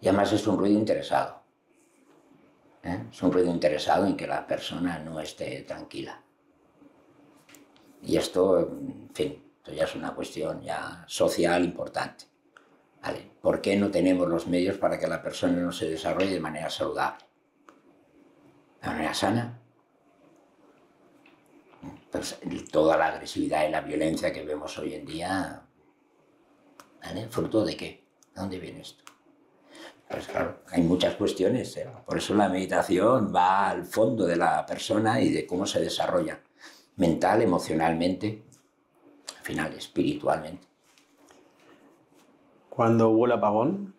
A: Y además es un ruido interesado. Es un ruido interesado en que la persona no esté tranquila. Y esto, en fin, esto ya es una cuestión ya social importante. ¿Vale? ¿Por qué no tenemos los medios para que la persona no se desarrolle de manera saludable? De manera sana. Pues, toda la agresividad y la violencia que vemos hoy en día, ¿vale? ¿Fruto de qué? ¿De dónde viene esto? Pues claro, hay muchas cuestiones, por eso la meditación va al fondo de la persona y de cómo se desarrolla mental, emocionalmente, al final espiritualmente.
B: Cuando hubo el apagón,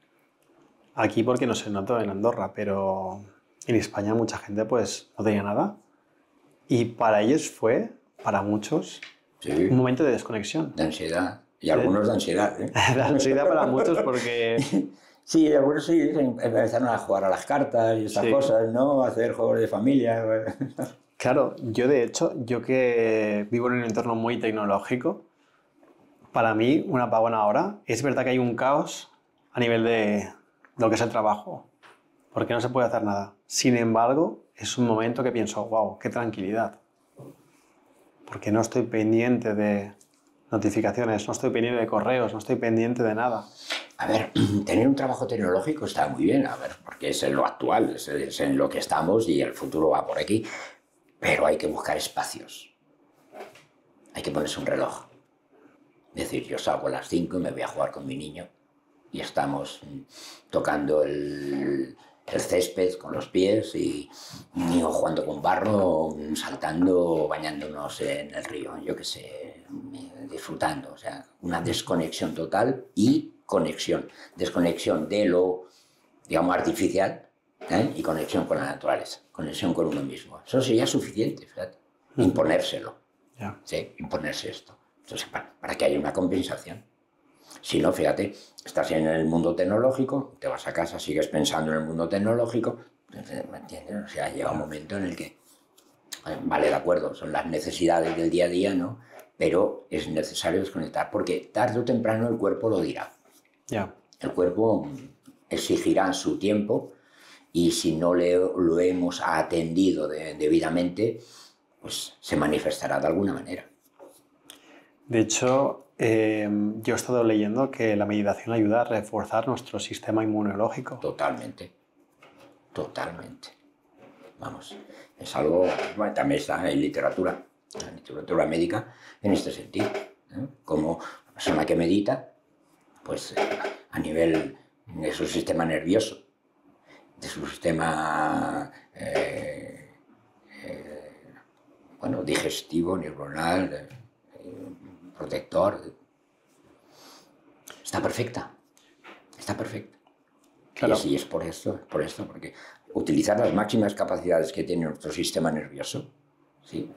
B: aquí porque no se notó en Andorra, pero en España mucha gente pues no tenía nada. Y para ellos fue, para muchos,
A: Sí,
B: un momento de desconexión.
A: de ansiedad. Y algunos de ansiedad.
B: De ansiedad para muchos porque...
A: Sí, algunos sí, empezaron a jugar a las cartas y estas cosas, ¿no? A hacer juegos de familia.
B: Claro, yo de hecho, yo que vivo en un entorno muy tecnológico, para mí un apagón ahora, es verdad que hay un caos a nivel de lo que es el trabajo, porque no se puede hacer nada. Sin embargo, es un momento que pienso, wow, qué tranquilidad, porque no estoy pendiente de notificaciones, no estoy pendiente de correos, no estoy pendiente de nada.
A: A ver, tener un trabajo tecnológico está muy bien, a ver, porque es en lo actual, es en lo que estamos y el futuro va por aquí. Pero hay que buscar espacios. Hay que ponerse un reloj. Es decir, yo salgo a las 5 y me voy a jugar con mi niño y estamos tocando el césped con los pies y o jugando con barro, saltando, bañándonos en el río, yo qué sé, disfrutando. O sea, una desconexión total y conexión. Desconexión de lo, digamos, artificial, y conexión con la naturaleza, conexión con uno mismo. Eso sería suficiente, fíjate. Imponérselo.
B: Yeah.
A: Sí, imponerse esto. Entonces, para que haya una compensación. Si no, fíjate, estás en el mundo tecnológico, te vas a casa, sigues pensando en el mundo tecnológico, ¿me entiendes? O sea, llega un momento en el que, vale, de acuerdo, son las necesidades del día a día, ¿no? pero es necesario desconectar porque tarde o temprano el cuerpo lo dirá.
B: Ya.
A: El cuerpo exigirá su tiempo y si no lo hemos atendido debidamente, pues se manifestará de alguna manera.
B: De hecho, yo he estado leyendo que la meditación ayuda a reforzar nuestro sistema inmunológico.
A: Totalmente, totalmente. Vamos, es algo, bueno, también está en literatura, la literatura médica en este sentido, ¿eh? Como la persona que medita, pues a nivel de su sistema nervioso, de su sistema bueno, digestivo, neuronal, protector, está perfecta, está perfecta.
B: Claro.
A: Y así es por esto, porque utilizar las máximas capacidades que tiene nuestro sistema nervioso, ¿sí?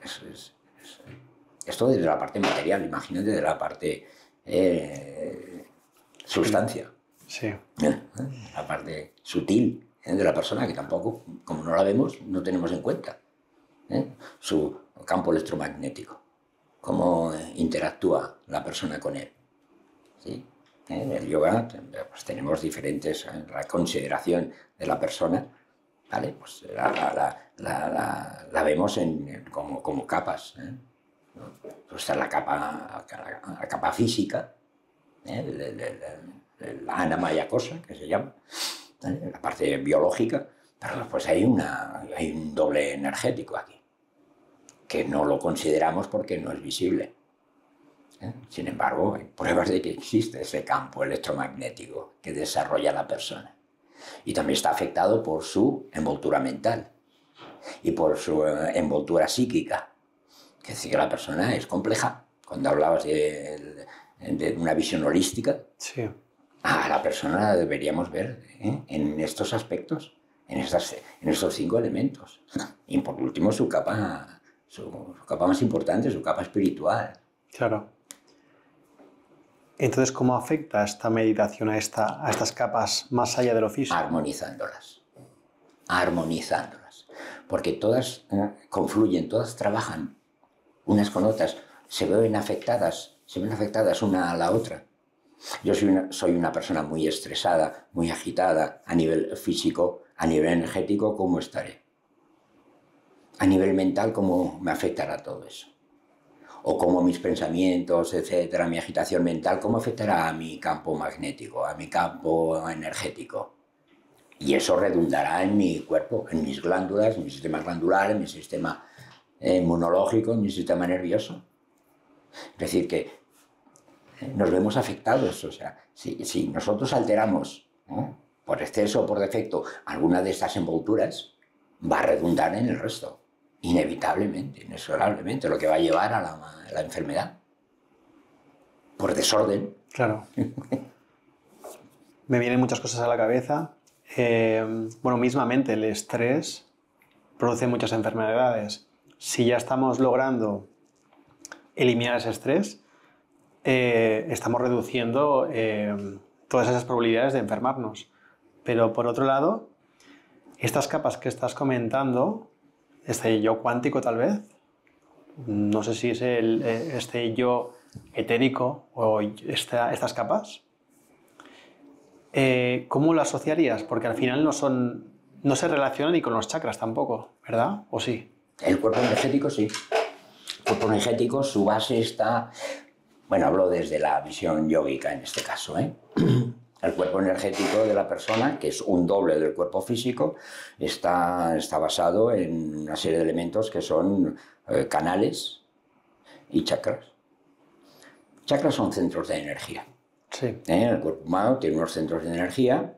A: Esto desde la parte material, imagínate de la parte sustancia,
B: Sí.
A: la parte sutil de la persona, que tampoco, como no la vemos, no tenemos en cuenta su campo electromagnético, cómo interactúa la persona con él, ¿sí? En el yoga pues tenemos diferentes, la consideración de la persona, ¿vale? Pues la vemos como capas, ¿eh? Pues está la capa física, la anamaya cosa, que se llama, ¿vale? La parte biológica, pero pues hay un doble energético aquí, que no lo consideramos porque no es visible. Sin embargo, hay pruebas de que existe ese campo electromagnético que desarrolla la persona. Y también está afectado por su envoltura mental y por su envoltura psíquica. Es decir, que la persona es compleja. Cuando hablabas de una visión holística,
B: Sí.
A: a la persona la deberíamos ver en estos aspectos, en estos 5 elementos. Y por último, su capa más importante, su capa espiritual.
B: Claro. Entonces, ¿cómo afecta esta meditación a estas capas más allá de lo físico?
A: Armonizándolas. Porque todas confluyen, todas trabajan unas con otras, se ven afectadas una a la otra. Yo soy una persona muy estresada, muy agitada a nivel físico, a nivel energético, ¿cómo estaré? A nivel mental, ¿cómo me afectará todo eso? O cómo mis pensamientos, etcétera, mi agitación mental, ¿cómo afectará a mi campo magnético, a mi campo energético? Y eso redundará en mi cuerpo, en mis glándulas, en mi sistema glandular, en mi sistema inmunológico, en mi sistema nervioso. Es decir, que nos vemos afectados. O sea, si nosotros alteramos, ¿no?, por exceso o por defecto alguna de estas envolturas, va a redundar en el resto. Inevitablemente, inexorablemente, lo que va a llevar a la enfermedad. Por desorden.
B: Claro. Me vienen muchas cosas a la cabeza. Bueno, mismamente el estrés produce muchas enfermedades. Si ya estamos logrando eliminar ese estrés, estamos reduciendo todas esas probabilidades de enfermarnos. Pero por otro lado, estas capas que estás comentando, este yo cuántico tal vez, no sé si es este yo etérico o estas capas, ¿cómo lo asociarías? Porque al final no se relacionan ni con los chakras tampoco, ¿verdad? ¿O sí?
A: El cuerpo energético sí. El cuerpo energético, su base está... Bueno, hablo desde la visión yógica en este caso, ¿eh? El cuerpo energético de la persona, que es un doble del cuerpo físico, está basado en una serie de elementos que son canales y chakras. Chakras son centros de energía.
B: Sí.
A: El cuerpo humano tiene unos centros de energía.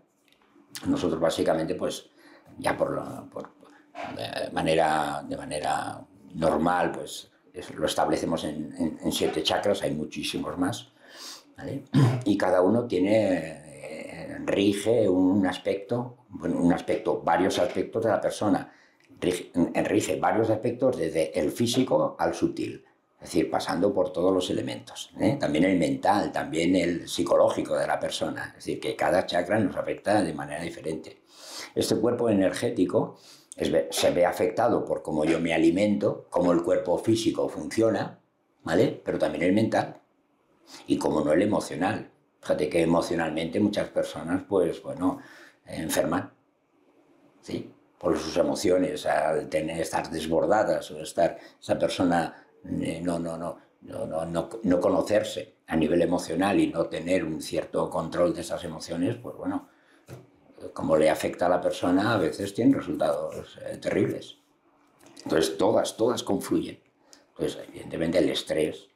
A: Nosotros básicamente, pues, ya de manera normal, pues lo establecemos en 7 chakras, hay muchísimos más, ¿vale? Y cada uno rige varios aspectos de la persona, rige varios aspectos desde el físico al sutil, es decir, pasando por todos los elementos, ¿eh? También el mental, también el psicológico de la persona, es decir, que cada chakra nos afecta de manera diferente. Este cuerpo energético se ve afectado por cómo yo me alimento, cómo el cuerpo físico funciona, ¿vale? Pero también el mental. Y como no el emocional. Fíjate que emocionalmente muchas personas, pues, bueno, enferman, ¿sí? Por sus emociones, al estar desbordadas o estar esa persona no conocerse a nivel emocional y no tener un cierto control de esas emociones, pues bueno, como le afecta a la persona, a veces tiene resultados terribles. Entonces todas confluyen. Entonces, evidentemente el estrés,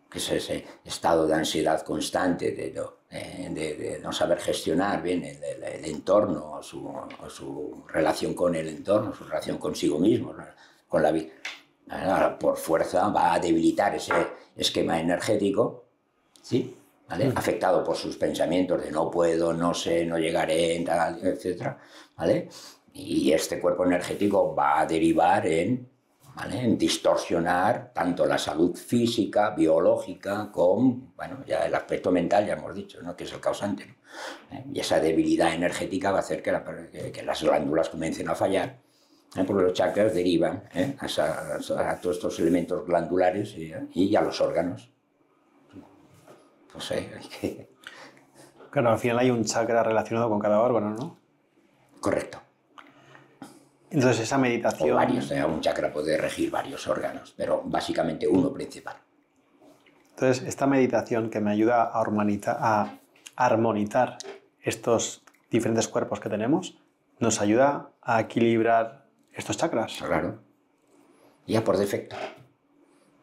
A: que es ese estado de ansiedad constante, de no saber gestionar bien el entorno, o su relación con el entorno, su relación consigo mismo, con la vida. Por fuerza va a debilitar ese esquema energético, ¿sí? ¿Vale? Afectado por sus pensamientos de no puedo, no sé, no llegaré, etc. ¿Vale? Y este cuerpo energético va a derivar ¿vale? En distorsionar tanto la salud física, biológica, como, bueno, ya el aspecto mental, ya hemos dicho, ¿no? Que es el causante, ¿no? Y esa debilidad energética va a hacer que las glándulas comiencen a fallar, porque los chakras derivan a todos estos elementos glandulares y a los órganos. No sé, hay que...
B: Claro, al final hay un chakra relacionado con cada órgano, ¿no?
A: Correcto.
B: Entonces esa meditación...
A: O varios, un chakra puede regir varios órganos, pero básicamente uno principal.
B: Entonces esta meditación que me ayuda a armonizar estos diferentes cuerpos que tenemos, nos ayuda a equilibrar estos chakras.
A: Claro. Ya por defecto.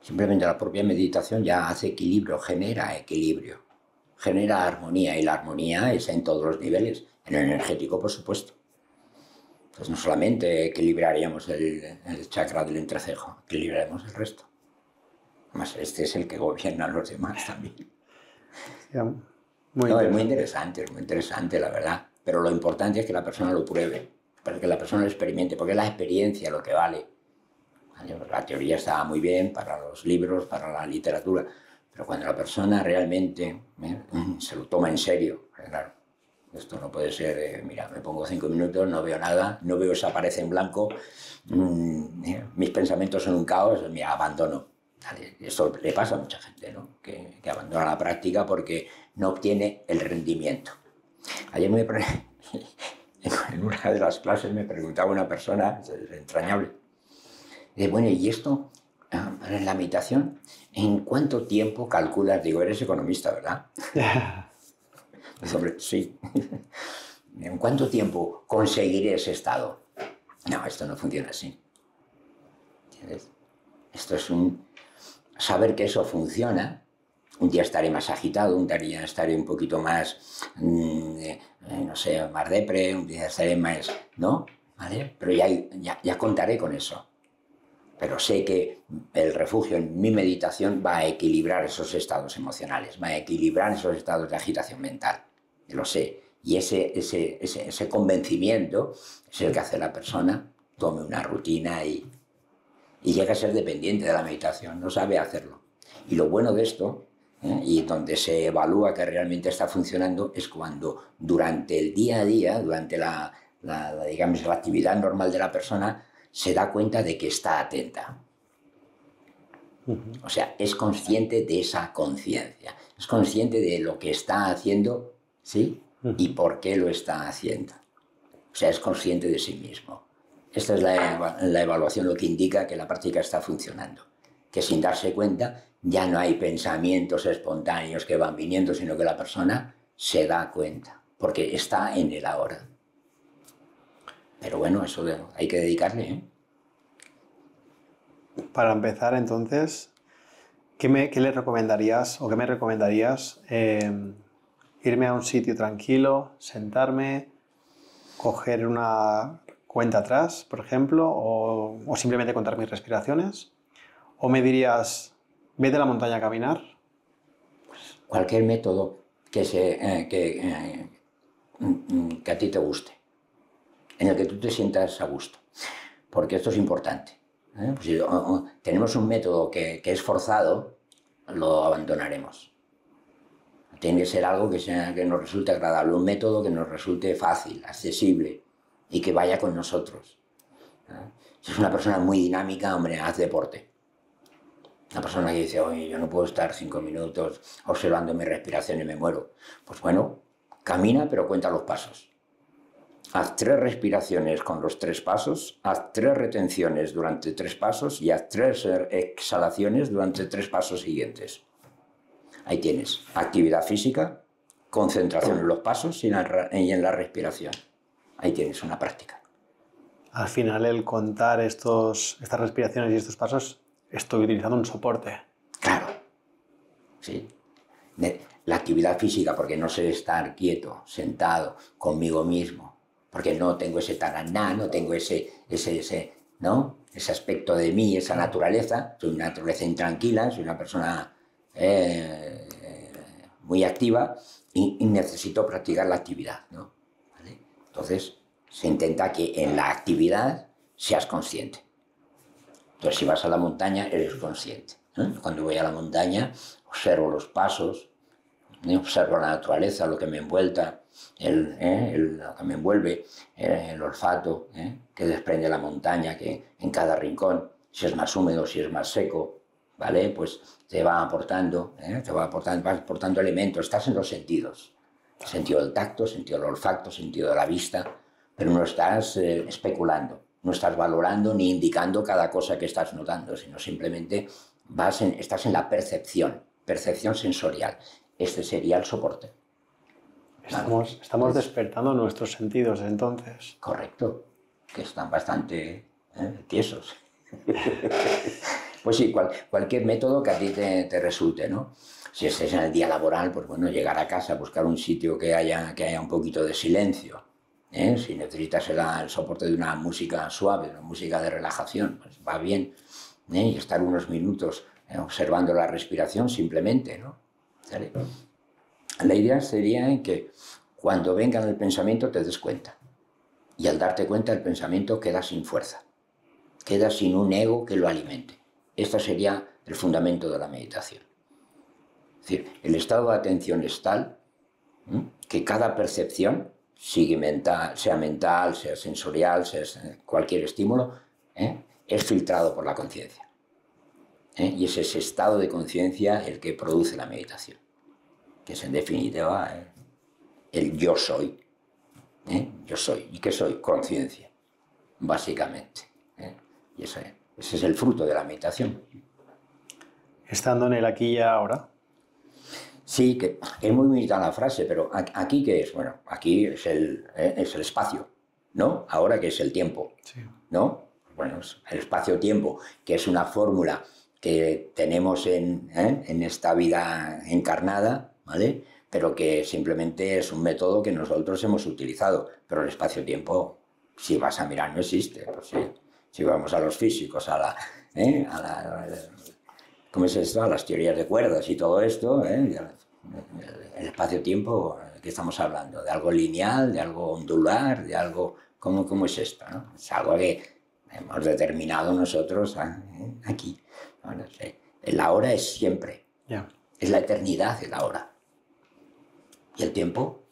A: Simplemente la propia meditación ya hace equilibrio, genera armonía, y la armonía es en todos los niveles, en el energético por supuesto. Entonces no solamente equilibraríamos el chakra del entrecejo, equilibraremos el resto. Además, este es el que gobierna a los demás también.
B: Es
A: muy interesante la verdad, pero lo importante es que la persona lo pruebe, para que la persona lo experimente, porque es la experiencia lo que vale. La teoría está muy bien para los libros, para la literatura, pero cuando la persona realmente se lo toma en serio, claro, esto no puede ser, mira, me pongo 5 minutos, no veo nada, no veo esa pared en blanco, mis pensamientos son un caos, me abandono. Esto le pasa a mucha gente, ¿no? Que abandona la práctica porque no obtiene el rendimiento. Ayer en una de las clases me preguntaba una persona, es entrañable, de bueno, ¿y esto en la meditación? ¿En cuánto tiempo calculas? Digo, eres economista, ¿verdad? Hombre, sí. ¿En cuánto tiempo conseguiré ese estado? No, esto no funciona así. ¿Entiendes? Esto es saber que eso funciona. Un día estaré más agitado, un día estaré un poquito más, no sé, más depre, un día estaré más, ¿no? ¿Vale? Pero ya contaré con eso. Pero sé que el refugio en mi meditación va a equilibrar esos estados emocionales, va a equilibrar esos estados de agitación mental. Lo sé. Y ese convencimiento es el que hace la persona tome una rutina y llega a ser dependiente de la meditación, no sabe hacerlo. Y lo bueno de esto, y donde se evalúa que realmente está funcionando, es cuando durante el día a día, durante digamos, la actividad normal de la persona, se da cuenta de que está atenta. O sea, es consciente de esa conciencia, es consciente de lo que está haciendo, ¿sí? Y por qué lo está haciendo. O sea, es consciente de sí mismo. Esta es la evaluación, lo que indica que la práctica está funcionando. Que sin darse cuenta ya no hay pensamientos espontáneos que van viniendo, sino que la persona se da cuenta, porque está en el ahora. Pero bueno, eso hay que dedicarle, ¿eh?
B: Para empezar, entonces, ¿qué le recomendarías o qué me recomendarías? Irme a un sitio tranquilo, sentarme, coger una cuenta atrás, por ejemplo, o simplemente contar mis respiraciones. ¿O me dirías, vete a la montaña a caminar?
A: Cualquier método que a ti te guste, en el que tú te sientas a gusto, porque esto es importante. Pues si tenemos un método que es forzado, lo abandonaremos. Tiene que ser algo que nos resulte agradable, un método que nos resulte fácil, accesible y que vaya con nosotros. Si es una persona muy dinámica, hombre, haz deporte. Una persona que dice, oye, yo no puedo estar 5 minutos observando mi respiración y me muero. Pues bueno, camina pero cuenta los pasos. Haz 3 respiraciones con los 3 pasos, haz 3 retenciones durante 3 pasos y haz 3 exhalaciones durante 3 pasos siguientes. Ahí tienes actividad física, concentración en los pasos y en la respiración. Ahí tienes una práctica.
B: Al final, el contar estas respiraciones y estos pasos, estoy utilizando un soporte.
A: Claro, sí. La actividad física, porque no sé estar quieto, sentado, conmigo mismo, porque no tengo ese taraná, no tengo ese aspecto de mí, esa naturaleza. Soy una naturaleza intranquila, soy una persona muy activa y necesito practicar la actividad, ¿no? ¿Vale? Entonces, se intenta que en la actividad seas consciente. Entonces, si vas a la montaña, eres consciente, ¿eh? Cuando voy a la montaña, observo los pasos, observo la naturaleza, lo que me envuelta, lo que me envuelve, el olfato que desprende la montaña, que en cada rincón, si es más húmedo, si es más seco, ¿vale? Pues te va aportando, vas aportando elementos, estás en los sentidos. Sentido del tacto, sentido del olfato, sentido de la vista, pero no estás especulando, no estás valorando ni indicando cada cosa que estás notando, sino simplemente estás en la percepción sensorial. Este sería el soporte.
B: Estamos despertando nuestros sentidos, entonces.
A: Correcto, que están bastante tiesos. Pues sí, cualquier método que a ti te resulte, ¿no? Si estés en el día laboral, pues bueno, llegar a casa, buscar un sitio que haya un poquito de silencio. Si necesitas el soporte de una música suave, una música de relajación, pues va bien. Y estar unos minutos observando la respiración simplemente, ¿no? ¿Sale? La idea sería que cuando venga el pensamiento te des cuenta. Y al darte cuenta el pensamiento queda sin fuerza. Queda sin un ego que lo alimente. Este sería el fundamento de la meditación. Es decir, el estado de atención es tal que cada percepción, sea mental, sea sensorial, sea cualquier estímulo, es filtrado por la conciencia. Y es ese estado de conciencia el que produce la meditación, que es en definitiva el yo soy. Yo soy. ¿Y qué soy? Conciencia, básicamente. Y ese es el fruto de la meditación.
B: Estando en el aquí y ahora.
A: Sí, que es muy bonita la frase, pero aquí ¿qué es? Bueno, aquí es el espacio, ¿no? Ahora que es el tiempo,
B: sí.
A: ¿no? Bueno, es el espacio-tiempo, que es una fórmula que tenemos en esta vida encarnada, ¿vale? Pero que simplemente es un método que nosotros hemos utilizado. Pero el espacio-tiempo, si vas a mirar, no existe. Pues sí. Si vamos a los físicos, ¿cómo es esto? A las teorías de cuerdas y todo esto, el espacio-tiempo, ¿de qué estamos hablando? ¿De algo lineal, de algo ondular, de algo... ¿Cómo es esto? ¿No? Es algo que hemos determinado nosotros aquí. Bueno, el ahora es siempre.
B: Yeah.
A: Es la eternidad el ahora. ¿Y el tiempo?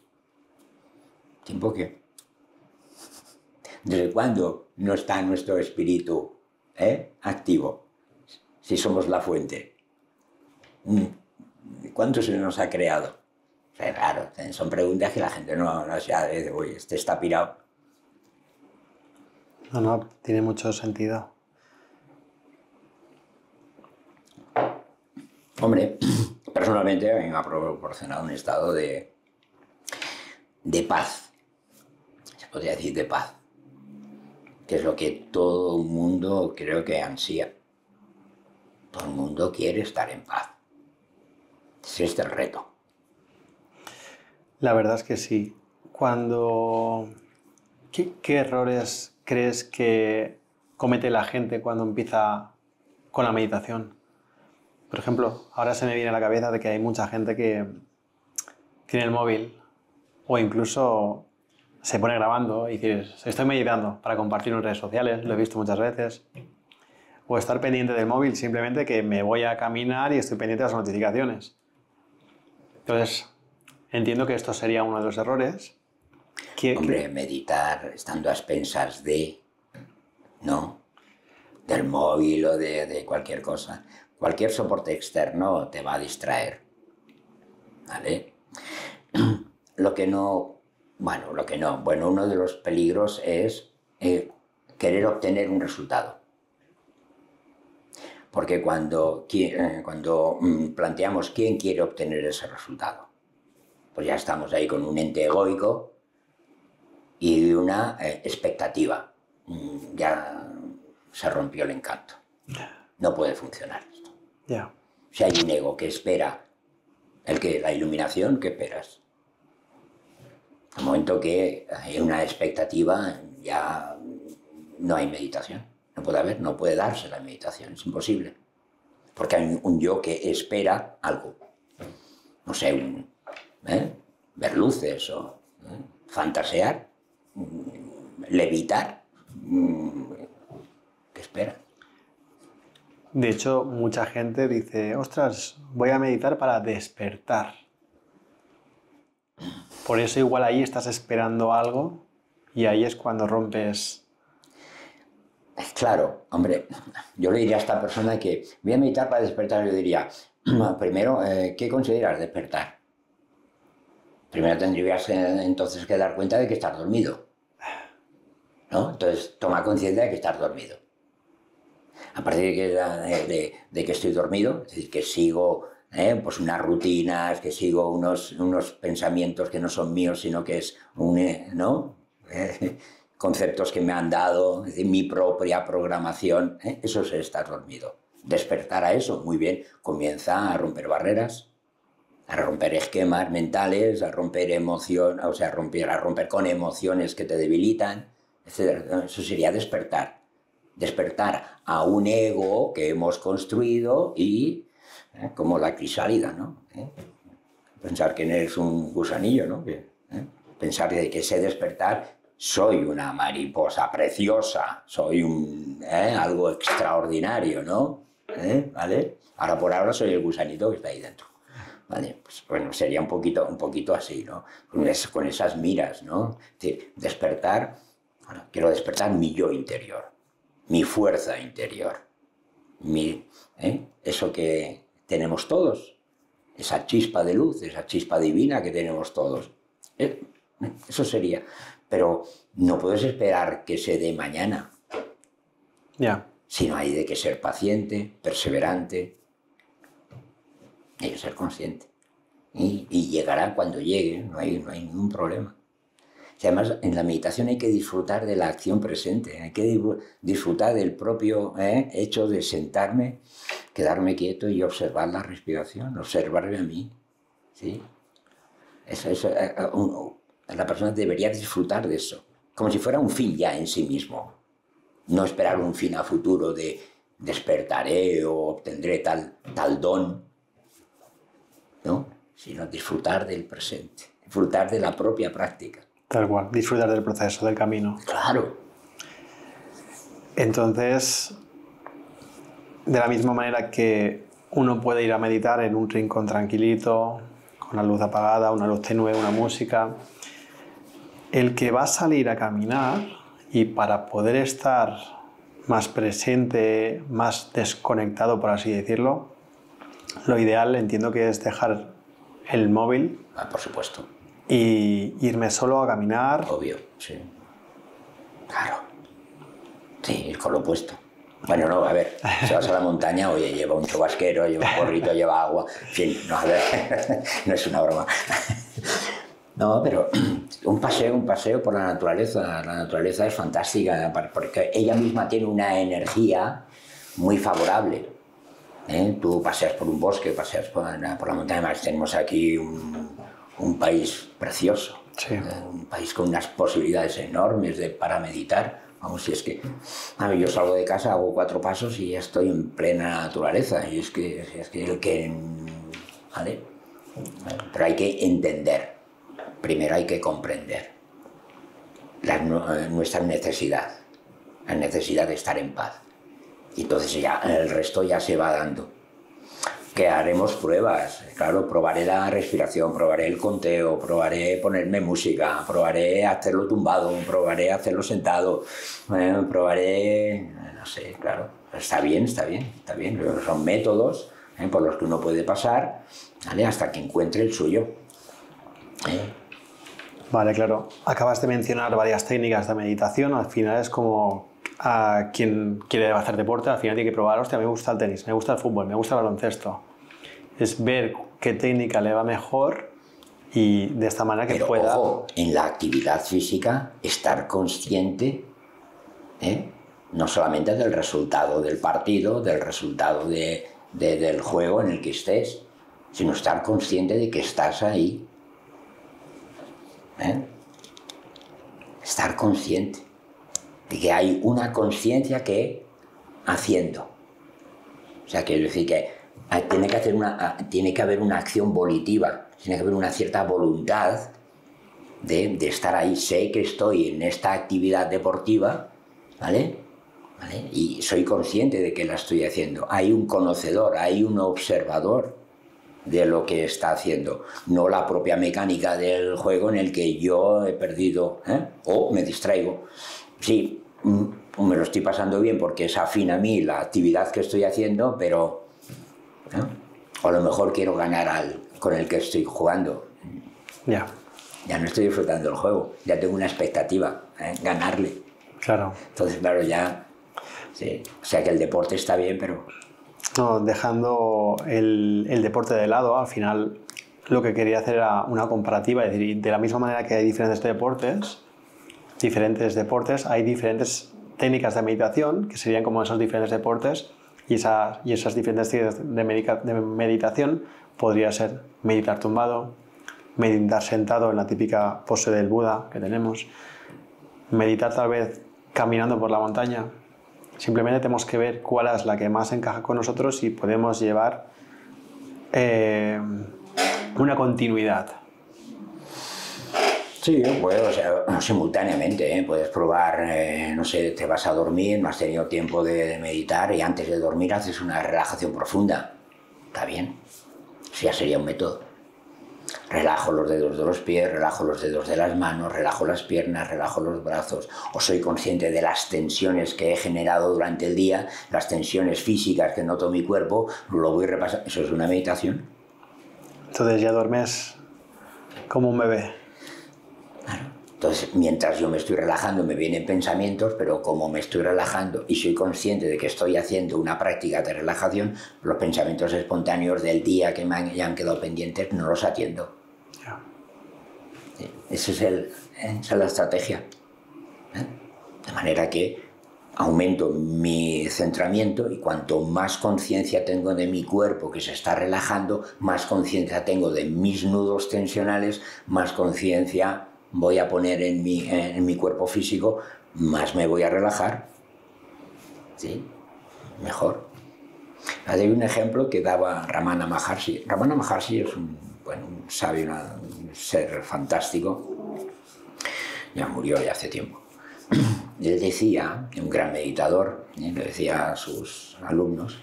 A: ¿Tiempo qué? ¿Desde cuándo no está nuestro espíritu activo? Si somos la fuente. ¿Cuánto se nos ha creado? Claro, son preguntas que la gente no sabe. Dice, oye, este está pirado.
B: No, tiene mucho sentido.
A: Hombre, personalmente a mí me ha proporcionado un estado de paz. Se podría decir de paz. Que es lo que todo el mundo creo que ansía. Todo el mundo quiere estar en paz. Ese es el reto.
B: La verdad es que sí. ¿Qué errores crees que comete la gente cuando empieza con la meditación? Por ejemplo, ahora se me viene a la cabeza de que hay mucha gente que tiene el móvil o incluso se pone grabando y dices, estoy meditando para compartir en redes sociales, lo he visto muchas veces. O estar pendiente del móvil, simplemente que me voy a caminar y estoy pendiente de las notificaciones. Entonces, entiendo que esto sería uno de los errores.
A: Hombre, meditar estando a expensas del móvil o de cualquier cosa. Cualquier soporte externo te va a distraer, ¿vale? Bueno, uno de los peligros es querer obtener un resultado. Porque cuando planteamos quién quiere obtener ese resultado, pues ya estamos ahí con un ente egoico y una expectativa. Ya se rompió el encanto. No puede funcionar esto.
B: Ya.
A: Si hay un ego que espera la iluminación, ¿qué esperas? Al momento que hay una expectativa, ya no hay meditación. No puede darse la meditación, es imposible. Porque hay un yo que espera algo. No sé, ver luces o fantasear, levitar. ¿Qué espera?
B: De hecho, mucha gente dice, ostras, voy a meditar para despertar. Por eso igual ahí estás esperando algo y ahí es cuando rompes.
A: Claro, hombre, yo le diría a esta persona que voy a meditar para despertar. Yo diría, primero, ¿qué consideras despertar? Primero tendrías entonces que dar cuenta de que estás dormido, ¿no? Entonces, toma conciencia de que estás dormido. A partir de que estoy dormido, es decir, que sigo pues unas rutinas, que sigo unos pensamientos que no son míos, sino que es ¿no? Conceptos que me han dado, es decir, mi propia programación, eso es estar dormido. Despertar a eso, muy bien, comienza a romper barreras, a romper esquemas mentales, a romper emociones, o sea, a romper con emociones que te debilitan, etc. Eso sería despertar. Despertar a un ego que hemos construido y, como la crisálida, ¿no? Pensar que eres un gusanillo, ¿no? Pensar de que ese despertar, soy una mariposa preciosa, soy algo extraordinario, ¿no? ¿Vale? Ahora por ahora soy el gusanito que está ahí dentro. ¿Vale? Pues bueno, sería un poquito así, ¿no? Con esas miras, ¿no? Es decir, despertar, bueno, quiero despertar mi yo interior, mi fuerza interior, eso que tenemos todos, esa chispa de luz, esa chispa divina que tenemos todos. Eso sería. Pero no puedes esperar que se dé mañana.
B: Ya.
A: Sino hay de que ser paciente, perseverante, hay que ser consciente. Y llegará cuando llegue, no hay ningún problema. Y además, en la meditación hay que disfrutar de la acción presente, hay que disfrutar del propio hecho de sentarme, quedarme quieto y observar la respiración, observarme a mí. ¿Sí? La persona debería disfrutar de eso, como si fuera un fin ya en sí mismo. No esperar un fin a futuro de despertaré o obtendré tal don, ¿no? Sino disfrutar del presente, disfrutar de la propia práctica.
B: Tal cual, disfrutar del proceso, del camino.
A: Claro.
B: Entonces, de la misma manera que uno puede ir a meditar en un rincón tranquilito, con la luz apagada, una luz tenue, una música, el que va a salir a caminar y para poder estar más presente, más desconectado, por así decirlo, lo ideal entiendo que es dejar el móvil.
A: Por supuesto.
B: Y irme solo a caminar.
A: Obvio, sí. Claro. Sí, ir con lo opuesto. Bueno, no, a ver, si vas a la montaña, oye, lleva un chubasquero, lleva un gorrito, lleva agua, en fin, no, a ver, no es una broma. No, pero un paseo por la naturaleza es fantástica, porque ella misma tiene una energía muy favorable. Tú paseas por un bosque, paseas por la montaña, además tenemos aquí un país precioso,
B: sí.
A: Un país con unas posibilidades enormes para meditar. Vamos, si es que yo salgo de casa, hago 4 pasos y ya estoy en plena naturaleza. Y es que ¿vale? Pero hay que entender, primero hay que comprender nuestra necesidad, la necesidad de estar en paz. Y entonces ya el resto ya se va dando. Que haremos pruebas, claro, probaré la respiración, probaré el conteo, probaré ponerme música, probaré hacerlo tumbado, probaré hacerlo sentado, probaré, no sé, claro. Está bien, está bien, está bien. Pero son métodos por los que uno puede pasar, ¿vale? Hasta que encuentre el suyo.
B: Vale, claro. Acabas de mencionar varias técnicas de meditación. Al final es como a quien quiere hacer deporte, al final tiene que probar, hostia, me gusta el tenis, me gusta el fútbol, me gusta el baloncesto. Es ver qué técnica le va mejor y de esta manera que
A: Pero,
B: pueda...
A: ojo, en la actividad física, estar consciente, no solamente del resultado del partido, del resultado del juego en el que estés, sino estar consciente de que estás ahí. Estar consciente de que hay una conciencia que haciendo. O sea, quiero decir que tiene que haber una acción volitiva, tiene que haber una cierta voluntad de estar ahí. Sé que estoy en esta actividad deportiva, ¿vale? Y soy consciente de que la estoy haciendo. Hay un conocedor, hay un observador de lo que está haciendo, no la propia mecánica del juego en el que yo he perdido o me distraigo. Sí, me lo estoy pasando bien porque es afín a mí la actividad que estoy haciendo, pero o a lo mejor quiero ganar con el que estoy jugando.
B: Ya.
A: Ya no estoy disfrutando del juego, ya tengo una expectativa, ganarle.
B: Claro.
A: Entonces, claro, ya... Sí. O sea que el deporte está bien, pero...
B: No, dejando el deporte de lado, al final lo que quería hacer era una comparativa, es decir, de la misma manera que hay diferentes deportes, hay diferentes técnicas de meditación, que serían como esos diferentes deportes, y esas diferentes técnicas de meditación podría ser meditar tumbado, meditar sentado en la típica pose del Buda que tenemos, meditar tal vez caminando por la montaña. Simplemente tenemos que ver cuál es la que más encaja con nosotros y podemos llevar una continuidad.
A: Sí, bueno, o sea, simultáneamente, puedes probar, no sé, te vas a dormir, no has tenido tiempo de meditar y antes de dormir haces una relajación profunda. Está bien, eso ya sería un método. Relajo los dedos de los pies, relajo los dedos de las manos, relajo las piernas, relajo los brazos, o soy consciente de las tensiones que he generado durante el día, las tensiones físicas que noto en mi cuerpo, lo voy repasando. Eso es una meditación.
B: Entonces ya duermes como un bebé.
A: Claro. Entonces, mientras yo me estoy relajando, me vienen pensamientos, pero como me estoy relajando y soy consciente de que estoy haciendo una práctica de relajación, los pensamientos espontáneos del día que me han quedado pendientes no los atiendo.
B: Yeah.
A: Sí, esa es la estrategia. De manera que aumento mi centramiento y cuanto más conciencia tengo de mi cuerpo que se está relajando, más conciencia tengo de mis nudos tensionales, más conciencia voy a poner en mi cuerpo físico, más me voy a relajar. ¿Sí? Mejor. Hay un ejemplo que daba Ramana Maharshi. Ramana Maharshi es un sabio, un ser fantástico. Ya murió ya hace tiempo. Él decía, un gran meditador, le decía a sus alumnos,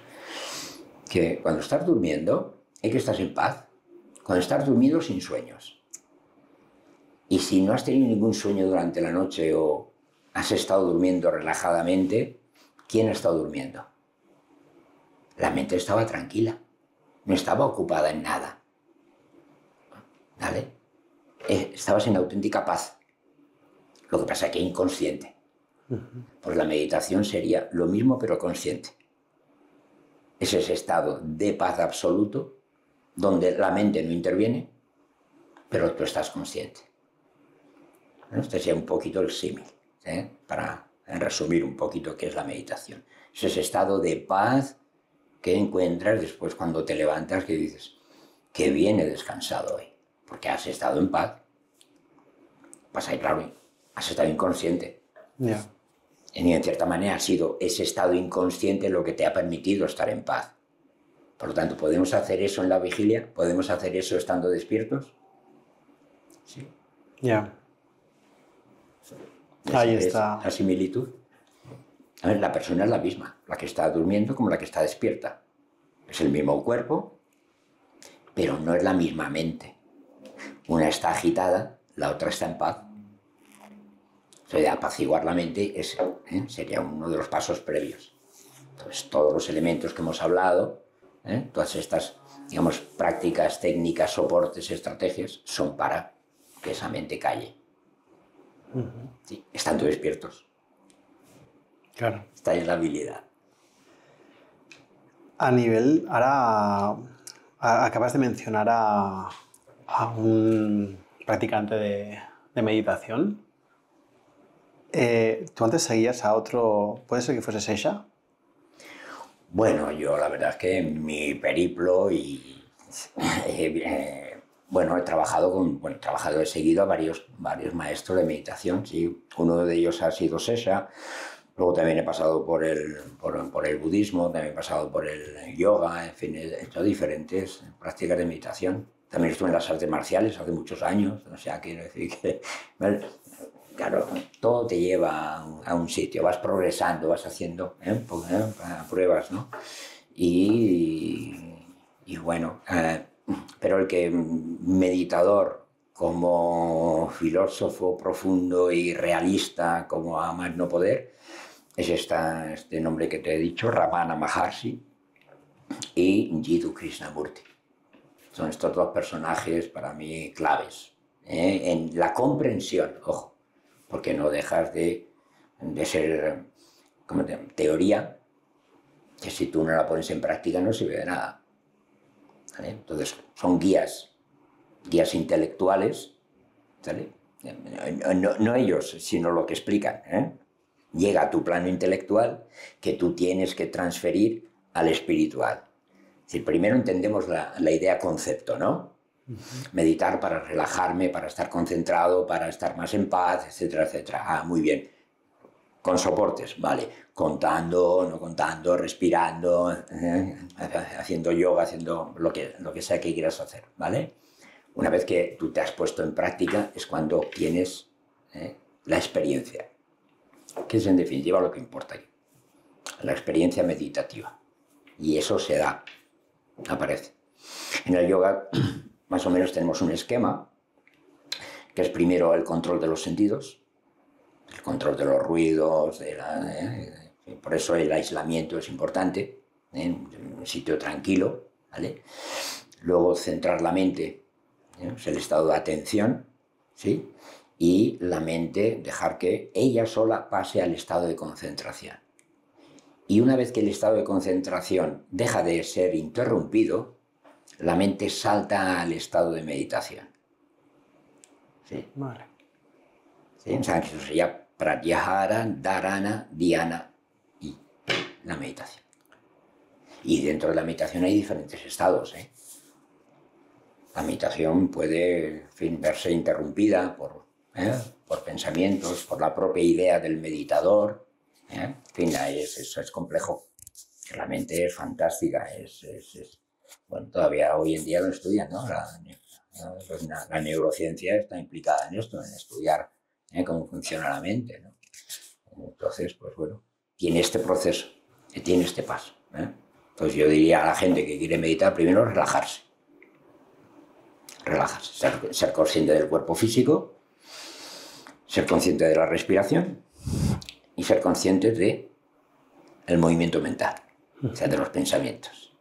A: que cuando estás durmiendo hay que estar en paz. Cuando estás durmiendo sin sueños. Y si no has tenido ningún sueño durante la noche o has estado durmiendo relajadamente, ¿quién ha estado durmiendo? La mente estaba tranquila, no estaba ocupada en nada. ¿Vale? Estabas en auténtica paz. Lo que pasa es que inconsciente. Pues la meditación sería lo mismo pero consciente. Es ese estado de paz absoluto donde la mente no interviene, pero tú estás consciente. Este sería un poquito el símil, para resumir un poquito qué es la meditación. Es ese estado de paz que encuentras después cuando te levantas, que dices, qué bien he descansado hoy, porque has estado en paz. Pasa ahí, claro, has estado inconsciente.
B: Yeah.
A: Y en cierta manera ha sido ese estado inconsciente lo que te ha permitido estar en paz. Por lo tanto, ¿podemos hacer eso en la vigilia? ¿Podemos hacer eso estando despiertos? Sí.
B: Ya. Yeah. Ahí está.
A: La similitud. A ver, la persona es la misma, la que está durmiendo como la que está despierta. Es el mismo cuerpo, pero no es la misma mente. Una está agitada, la otra está en paz. O sea, apaciguar la mente sería uno de los pasos previos. Entonces, todos los elementos que hemos hablado, todas estas, digamos, prácticas, técnicas, soportes, estrategias, son para que esa mente calle. Sí, estando despiertos.
B: Claro.
A: Esta es la habilidad.
B: A nivel, ahora acabas de mencionar a un practicante de meditación. ¿Tú antes seguías a otro, puede ser que fuese Sesha?
A: Bueno, yo la verdad es que mi periplo y bueno, he seguido a varios maestros de meditación, sí. Uno de ellos ha sido Sesha. Luego también he pasado por el budismo, también he pasado por el yoga, en fin, he hecho diferentes prácticas de meditación. También estuve en las artes marciales hace muchos años, o sea, quiero decir que, claro, todo te lleva a un sitio, vas progresando, vas haciendo pruebas, ¿no? Y bueno, pero el que meditador como filósofo profundo y realista, como a más no poder, es este nombre que te he dicho, Ramana Maharshi y Jiddu Krishnamurti. Son estos dos personajes para mí claves en la comprensión, ojo, porque no dejas de ser como teoría, que si tú no la pones en práctica no sirve de nada. ¿Vale? Entonces son guías intelectuales, ¿vale? No ellos, sino lo que explican, Llega a tu plano intelectual que tú tienes que transferir al espiritual. Es decir, primero entendemos la idea concepto, ¿no? Meditar para relajarme, para estar concentrado, para estar más en paz, etcétera, etcétera. Ah, muy bien. Con soportes, vale. Contando, no contando, respirando, haciendo yoga, haciendo lo que sea que quieras hacer, ¿vale? Una vez que tú te has puesto en práctica es cuando obtienes la experiencia, que es en definitiva lo que importa aquí. La experiencia meditativa. Y eso se da, aparece. En el yoga más o menos tenemos un esquema, que es primero el control de los sentidos, el control de los ruidos, por eso el aislamiento es importante, en un sitio tranquilo, ¿vale? Luego centrar la mente, es el estado de atención, ¿sí? Y la mente dejar que ella sola pase al estado de concentración. Y una vez que el estado de concentración deja de ser interrumpido, la mente salta al estado de meditación. ¿Sí?
B: Vale.
A: ¿Sí? En sánscrito sería pratyahara, dharana, dhyana y la meditación. Y dentro de la meditación hay diferentes estados, La meditación puede, en fin, verse interrumpida por pensamientos, por la propia idea del meditador. En fin, eso es complejo. La mente es fantástica. Bueno, todavía hoy en día lo estudian, ¿no? La neurociencia está implicada en esto, en estudiar cómo funciona la mente, ¿no? Entonces, pues bueno, tiene este proceso, tiene este paso. Entonces yo diría a la gente que quiere meditar, primero relajarse. Relajarse, ser consciente del cuerpo físico, ser consciente de la respiración y ser consciente del movimiento mental, o sea, de los pensamientos.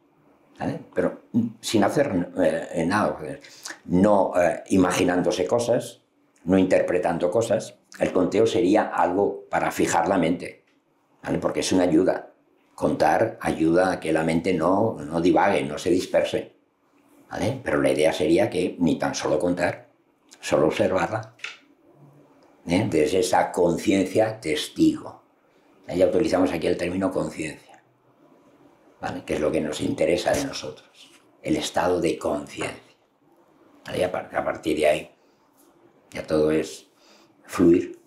A: ¿Vale? Pero sin hacer nada, no imaginándose cosas, no interpretando cosas. El conteo sería algo para fijar la mente, ¿vale? Porque es una ayuda. Contar ayuda a que la mente no divague, no se disperse. ¿Vale? Pero la idea sería que ni tan solo contar, solo observarla. Desde esa conciencia testigo. Ya utilizamos aquí el término conciencia, ¿vale? Que es lo que nos interesa de nosotros, el estado de conciencia. ¿Vale? A partir de ahí ya todo es fluir.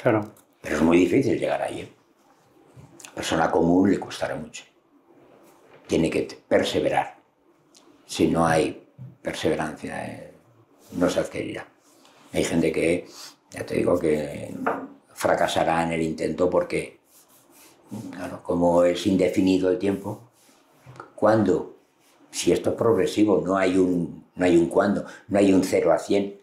B: Claro.
A: Pero es muy difícil llegar ahí. A la persona común le costará mucho. Tiene que perseverar. Si no hay perseverancia, no se adquirirá. Hay gente que, ya te digo, que fracasará en el intento porque, claro, como es indefinido el tiempo, ¿cuándo? Si esto es progresivo, no hay un cuándo, no hay un 0 a 100.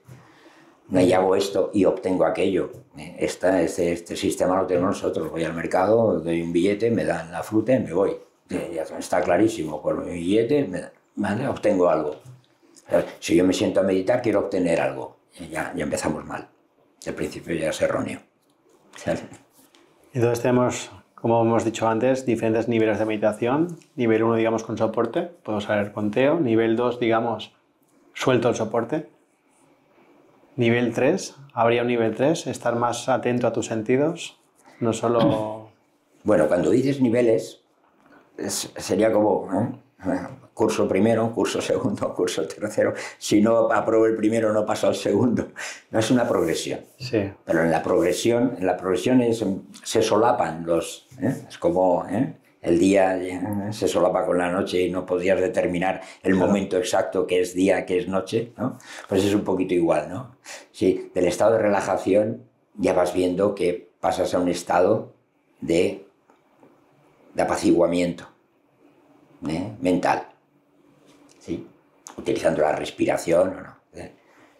A: No y hago esto y obtengo aquello. Este sistema lo tenemos nosotros. Voy al mercado, doy un billete, me dan la fruta y me voy. Ya está clarísimo. Por mi billete ¿vale? Obtengo algo. Si yo me siento a meditar, quiero obtener algo. Ya empezamos mal. El principio ya es erróneo.
B: Entonces tenemos, como hemos dicho antes, diferentes niveles de meditación. Nivel 1, digamos, con soporte. Puedo usar el conteo. Nivel 2, digamos, suelto el soporte. Nivel 3, habría un nivel 3, estar más atento a tus sentidos, no solo...
A: Bueno, cuando dices niveles, sería como curso primero, curso segundo, curso tercero. Si no apruebo el primero, no paso al segundo. No es una progresión.
B: Sí.
A: Pero en la progresión se solapan los... Es como... El día se solapa con la noche y no podrías determinar el momento exacto que es día, que es noche, ¿no? Pues es un poquito igual, ¿no? Sí, del estado de relajación ya vas viendo que pasas a un estado de apaciguamiento mental, ¿sí? Utilizando la respiración o no.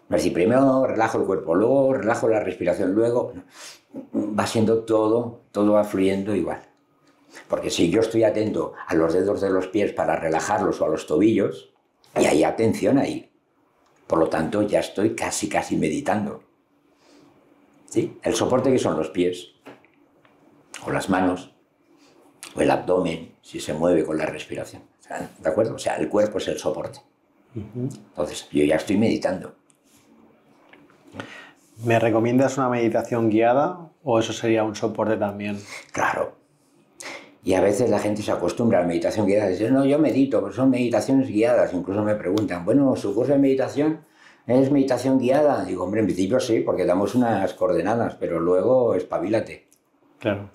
A: No es decir, primero relajo el cuerpo, luego relajo la respiración, luego... Va siendo todo va fluyendo igual. Porque si yo estoy atento a los dedos de los pies para relajarlos o a los tobillos, y hay atención ahí. Por lo tanto, ya estoy casi meditando. ¿Sí? El soporte que son los pies, o las manos, o el abdomen, si se mueve con la respiración. ¿De acuerdo? O sea, el cuerpo es el soporte. Entonces, yo ya estoy meditando.
B: ¿Me recomiendas una meditación guiada o eso sería un soporte también?
A: Claro. Y a veces la gente se acostumbra a la meditación guiada y dice, no, yo medito, pero son meditaciones guiadas. Incluso me preguntan, bueno, ¿su curso de meditación es meditación guiada? Digo, hombre, en principio sí, porque damos unas coordenadas, pero luego espabilate.
B: Claro.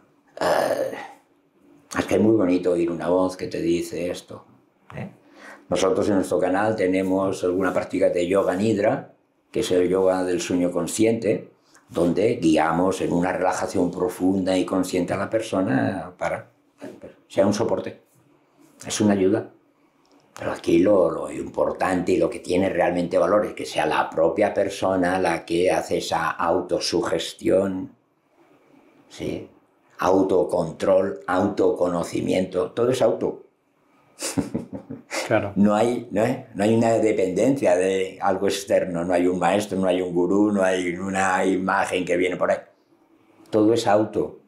A: Es que es muy bonito oír una voz que te dice esto. Nosotros en nuestro canal tenemos alguna práctica de yoga nidra, que es el yoga del sueño consciente, donde guiamos en una relajación profunda y consciente a la persona para... sea un soporte, es una ayuda. Pero aquí lo importante y lo que tiene realmente valor es que sea la propia persona la que hace esa autosugestión, ¿sí? Autocontrol, autoconocimiento, todo es auto.
B: Claro.
A: No hay una dependencia de algo externo, no hay un maestro, no hay un gurú, no hay una imagen que viene por ahí. Todo es auto.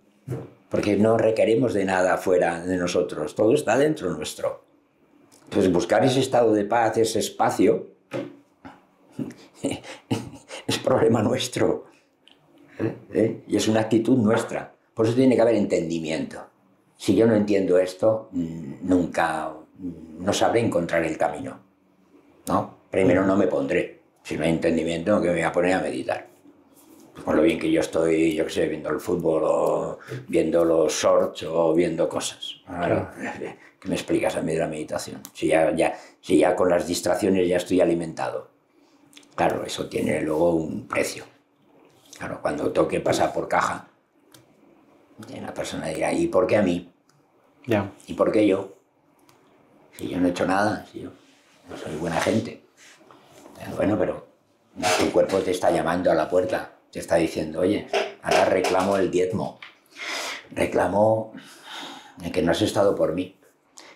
A: Porque no requerimos de nada fuera de nosotros, todo está dentro nuestro. Entonces buscar ese estado de paz, ese espacio, es problema nuestro. Y es una actitud nuestra. Por eso tiene que haber entendimiento. Si yo no entiendo esto, nunca, no sabré encontrar el camino, ¿no? Primero no me pondré. Si no hay entendimiento, que me voy a poner a meditar. Con lo bien que yo estoy, yo qué sé, viendo el fútbol o viendo los shorts o viendo cosas. Claro. ¿Qué me explicas a mí de la meditación? Si ya con las distracciones ya estoy alimentado. Claro, eso tiene luego un precio. Claro, cuando toque pasar por caja, la persona dirá, ¿y por qué a mí?
B: Ya.
A: ¿Y por qué yo? Si yo no he hecho nada, si yo no soy buena gente. Bueno, pero tu cuerpo te está llamando a la puerta. Te está diciendo, oye, ahora reclamo el diezmo, reclamo que no has estado por mí,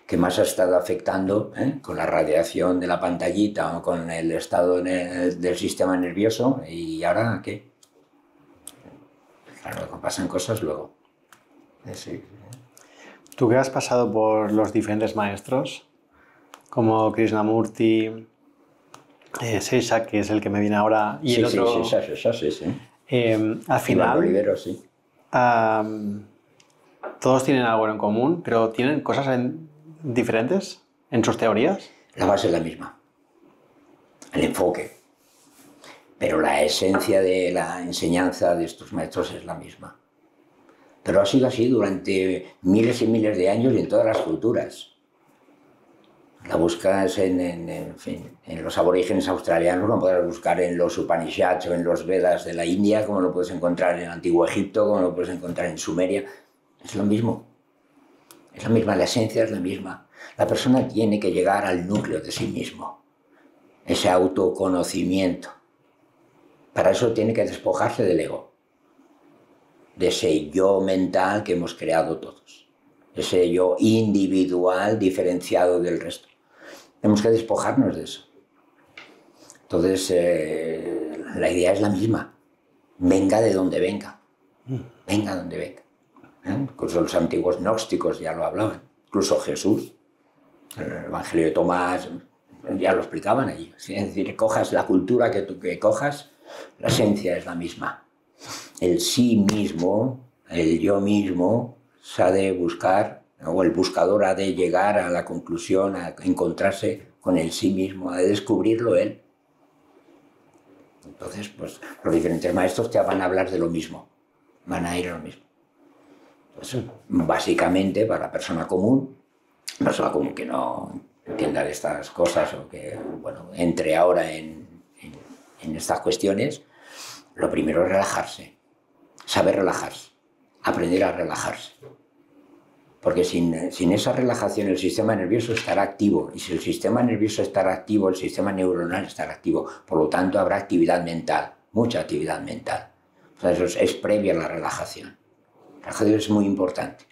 A: que me has estado afectando con la radiación de la pantallita o con el estado del sistema nervioso, y ahora ¿qué? Claro, pasan cosas luego. Sí.
B: Tú que has pasado por los diferentes maestros, como Krishnamurti, Seisak, que es el que me viene ahora, y
A: sí,
B: el otro...
A: Sí.
B: Al final,
A: Olivero, sí.
B: Todos tienen algo en común, pero ¿tienen cosas diferentes en sus teorías?
A: La base es la misma, el enfoque, pero la esencia de la enseñanza de estos maestros es la misma. Pero ha sido así durante miles y miles de años y en todas las culturas. La buscas en los aborígenes australianos, lo puedes buscar en los Upanishads o en los Vedas de la India, como lo puedes encontrar en el Antiguo Egipto, como lo puedes encontrar en Sumeria. Es lo mismo. Es la misma, la esencia es la misma. La persona tiene que llegar al núcleo de sí mismo. Ese autoconocimiento. Para eso tiene que despojarse del ego, de ese yo mental que hemos creado todos, ese yo individual diferenciado del resto. Tenemos que despojarnos de eso. Entonces, la idea es la misma. Venga de donde venga. Venga donde venga. Incluso los antiguos gnósticos ya lo hablaban. Incluso Jesús, el Evangelio de Tomás, ya lo explicaban allí. Es decir, cojas la cultura que cojas, la esencia es la misma. El sí mismo, el yo mismo, se ha de buscar, o el buscador ha de llegar a la conclusión, a encontrarse con el sí mismo, ha de descubrirlo él. Entonces, pues los diferentes maestros te van a hablar de lo mismo, van a ir a lo mismo. Entonces, básicamente, para la persona común que no entienda de estas cosas o que, bueno, entre ahora en estas cuestiones, lo primero es relajarse, saber relajarse, aprender a relajarse. Porque sin esa relajación el sistema nervioso estará activo, y si el sistema nervioso estará activo, el sistema neuronal estará activo. Por lo tanto, habrá actividad mental, mucha actividad mental. O sea, eso es previa a la relajación. La relajación es muy importante.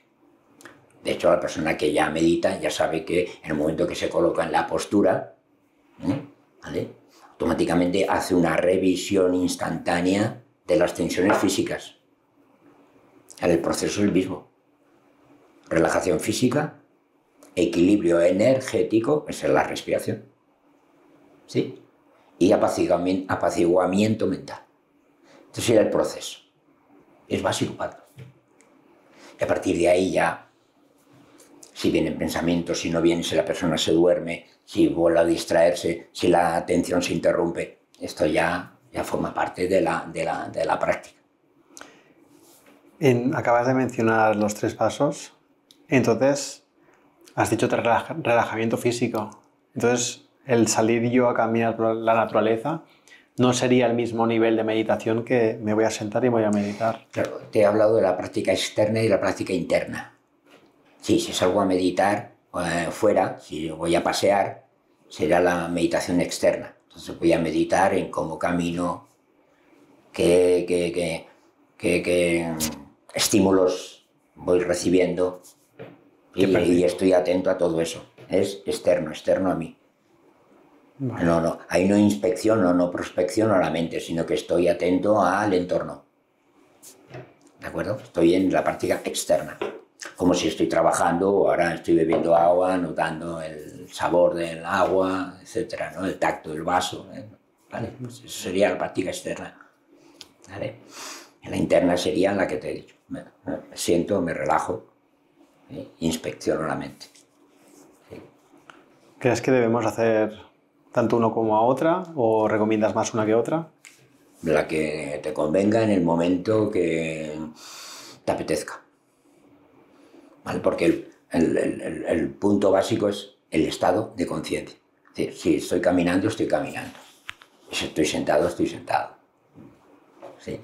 A: De hecho, la persona que ya medita ya sabe que en el momento que se coloca en la postura, ¿vale?, automáticamente hace una revisión instantánea de las tensiones físicas. El proceso es el mismo. Relajación física, equilibrio energético, esa es la respiración, ¿sí? Y apaciguamiento mental. Entonces sería el proceso. Es básico para todo. Y a partir de ahí ya, si vienen pensamientos, si no vienen, si la persona se duerme, si vuelve a distraerse, si la atención se interrumpe, esto ya forma parte de la práctica.
B: Acabas de mencionar los 3 pasos. Entonces, has dicho relajamiento físico. Entonces, el salir yo a caminar por la naturaleza no sería el mismo nivel de meditación que me voy a sentar y voy a meditar.
A: Claro, te he hablado de la práctica externa y la práctica interna. Sí, si salgo a meditar fuera, si voy a pasear, será la meditación externa. Entonces voy a meditar en cómo camino, qué estímulos voy recibiendo. Y estoy atento a todo eso. Es externo a mí. Vale. No, ahí no inspecciono, no prospecciono la mente, sino que estoy atento al entorno. ¿De acuerdo? Estoy en la práctica externa. Como si estoy trabajando, o ahora estoy bebiendo agua, notando el sabor del agua, etcétera, ¿no? El tacto del vaso. ¿Vale? Pues eso sería la práctica externa. ¿Vale? La interna sería la que te he dicho. Me siento, me relajo. Inspecciono la mente. Sí.
B: ¿Crees que debemos hacer tanto uno como a otra o recomiendas más una que otra?
A: La que te convenga en el momento que te apetezca. ¿Vale? Porque el punto básico es el estado de conciencia. Es decir, si estoy caminando, estoy caminando. Si estoy sentado, estoy sentado. ¿Sí?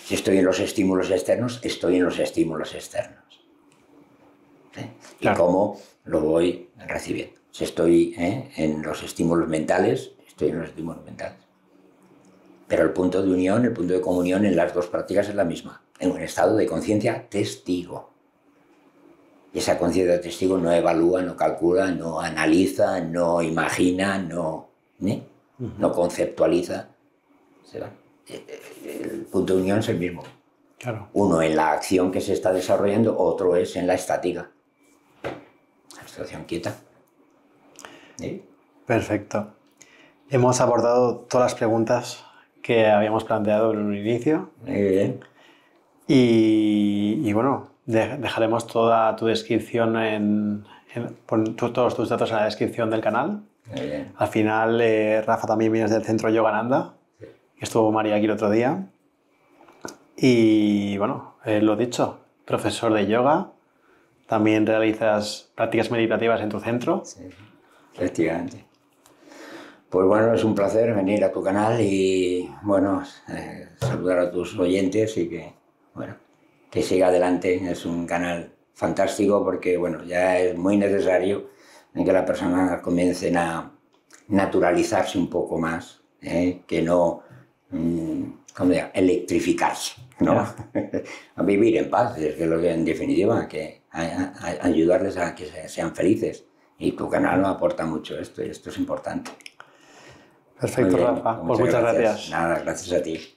A: Si estoy en los estímulos externos, estoy en los estímulos externos. ¿Sí? Claro. Y cómo lo voy recibiendo. Si estoy en los estímulos mentales, estoy en los estímulos mentales. Pero el punto de unión, el punto de comunión en las dos prácticas es la misma. En un estado de conciencia testigo. Y esa conciencia de testigo no evalúa, no calcula, no analiza, no imagina, no conceptualiza. El punto de unión es el mismo.
B: Claro.
A: Uno en la acción que se está desarrollando, otro es en la estática. La situación quieta. ¿Sí?
B: Perfecto. Hemos abordado todas las preguntas que habíamos planteado en un inicio.
A: Muy bien.
B: Y bueno, dejaremos toda tu descripción todos tus datos en la descripción del canal.
A: Muy bien.
B: Al final, Rafa también vienes del centro Yogananda. Sí. Estuvo María aquí el otro día. Y bueno, lo dicho, profesor de yoga. También realizas prácticas meditativas en tu centro.
A: Sí, efectivamente. Pues bueno, es un placer venir a tu canal y bueno, saludar a tus oyentes y que siga adelante. Es un canal fantástico porque bueno, ya es muy necesario que las personas comiencen a naturalizarse un poco más, que no ¿cómo digo? Electrificarse, ¿no? A vivir en paz, es que lo que en definitiva, que ayudarles a que sean felices. Y tu canal nos aporta mucho esto, y esto es importante.
B: Perfecto, Rafa. Pues muchas gracias.
A: Nada, gracias a ti.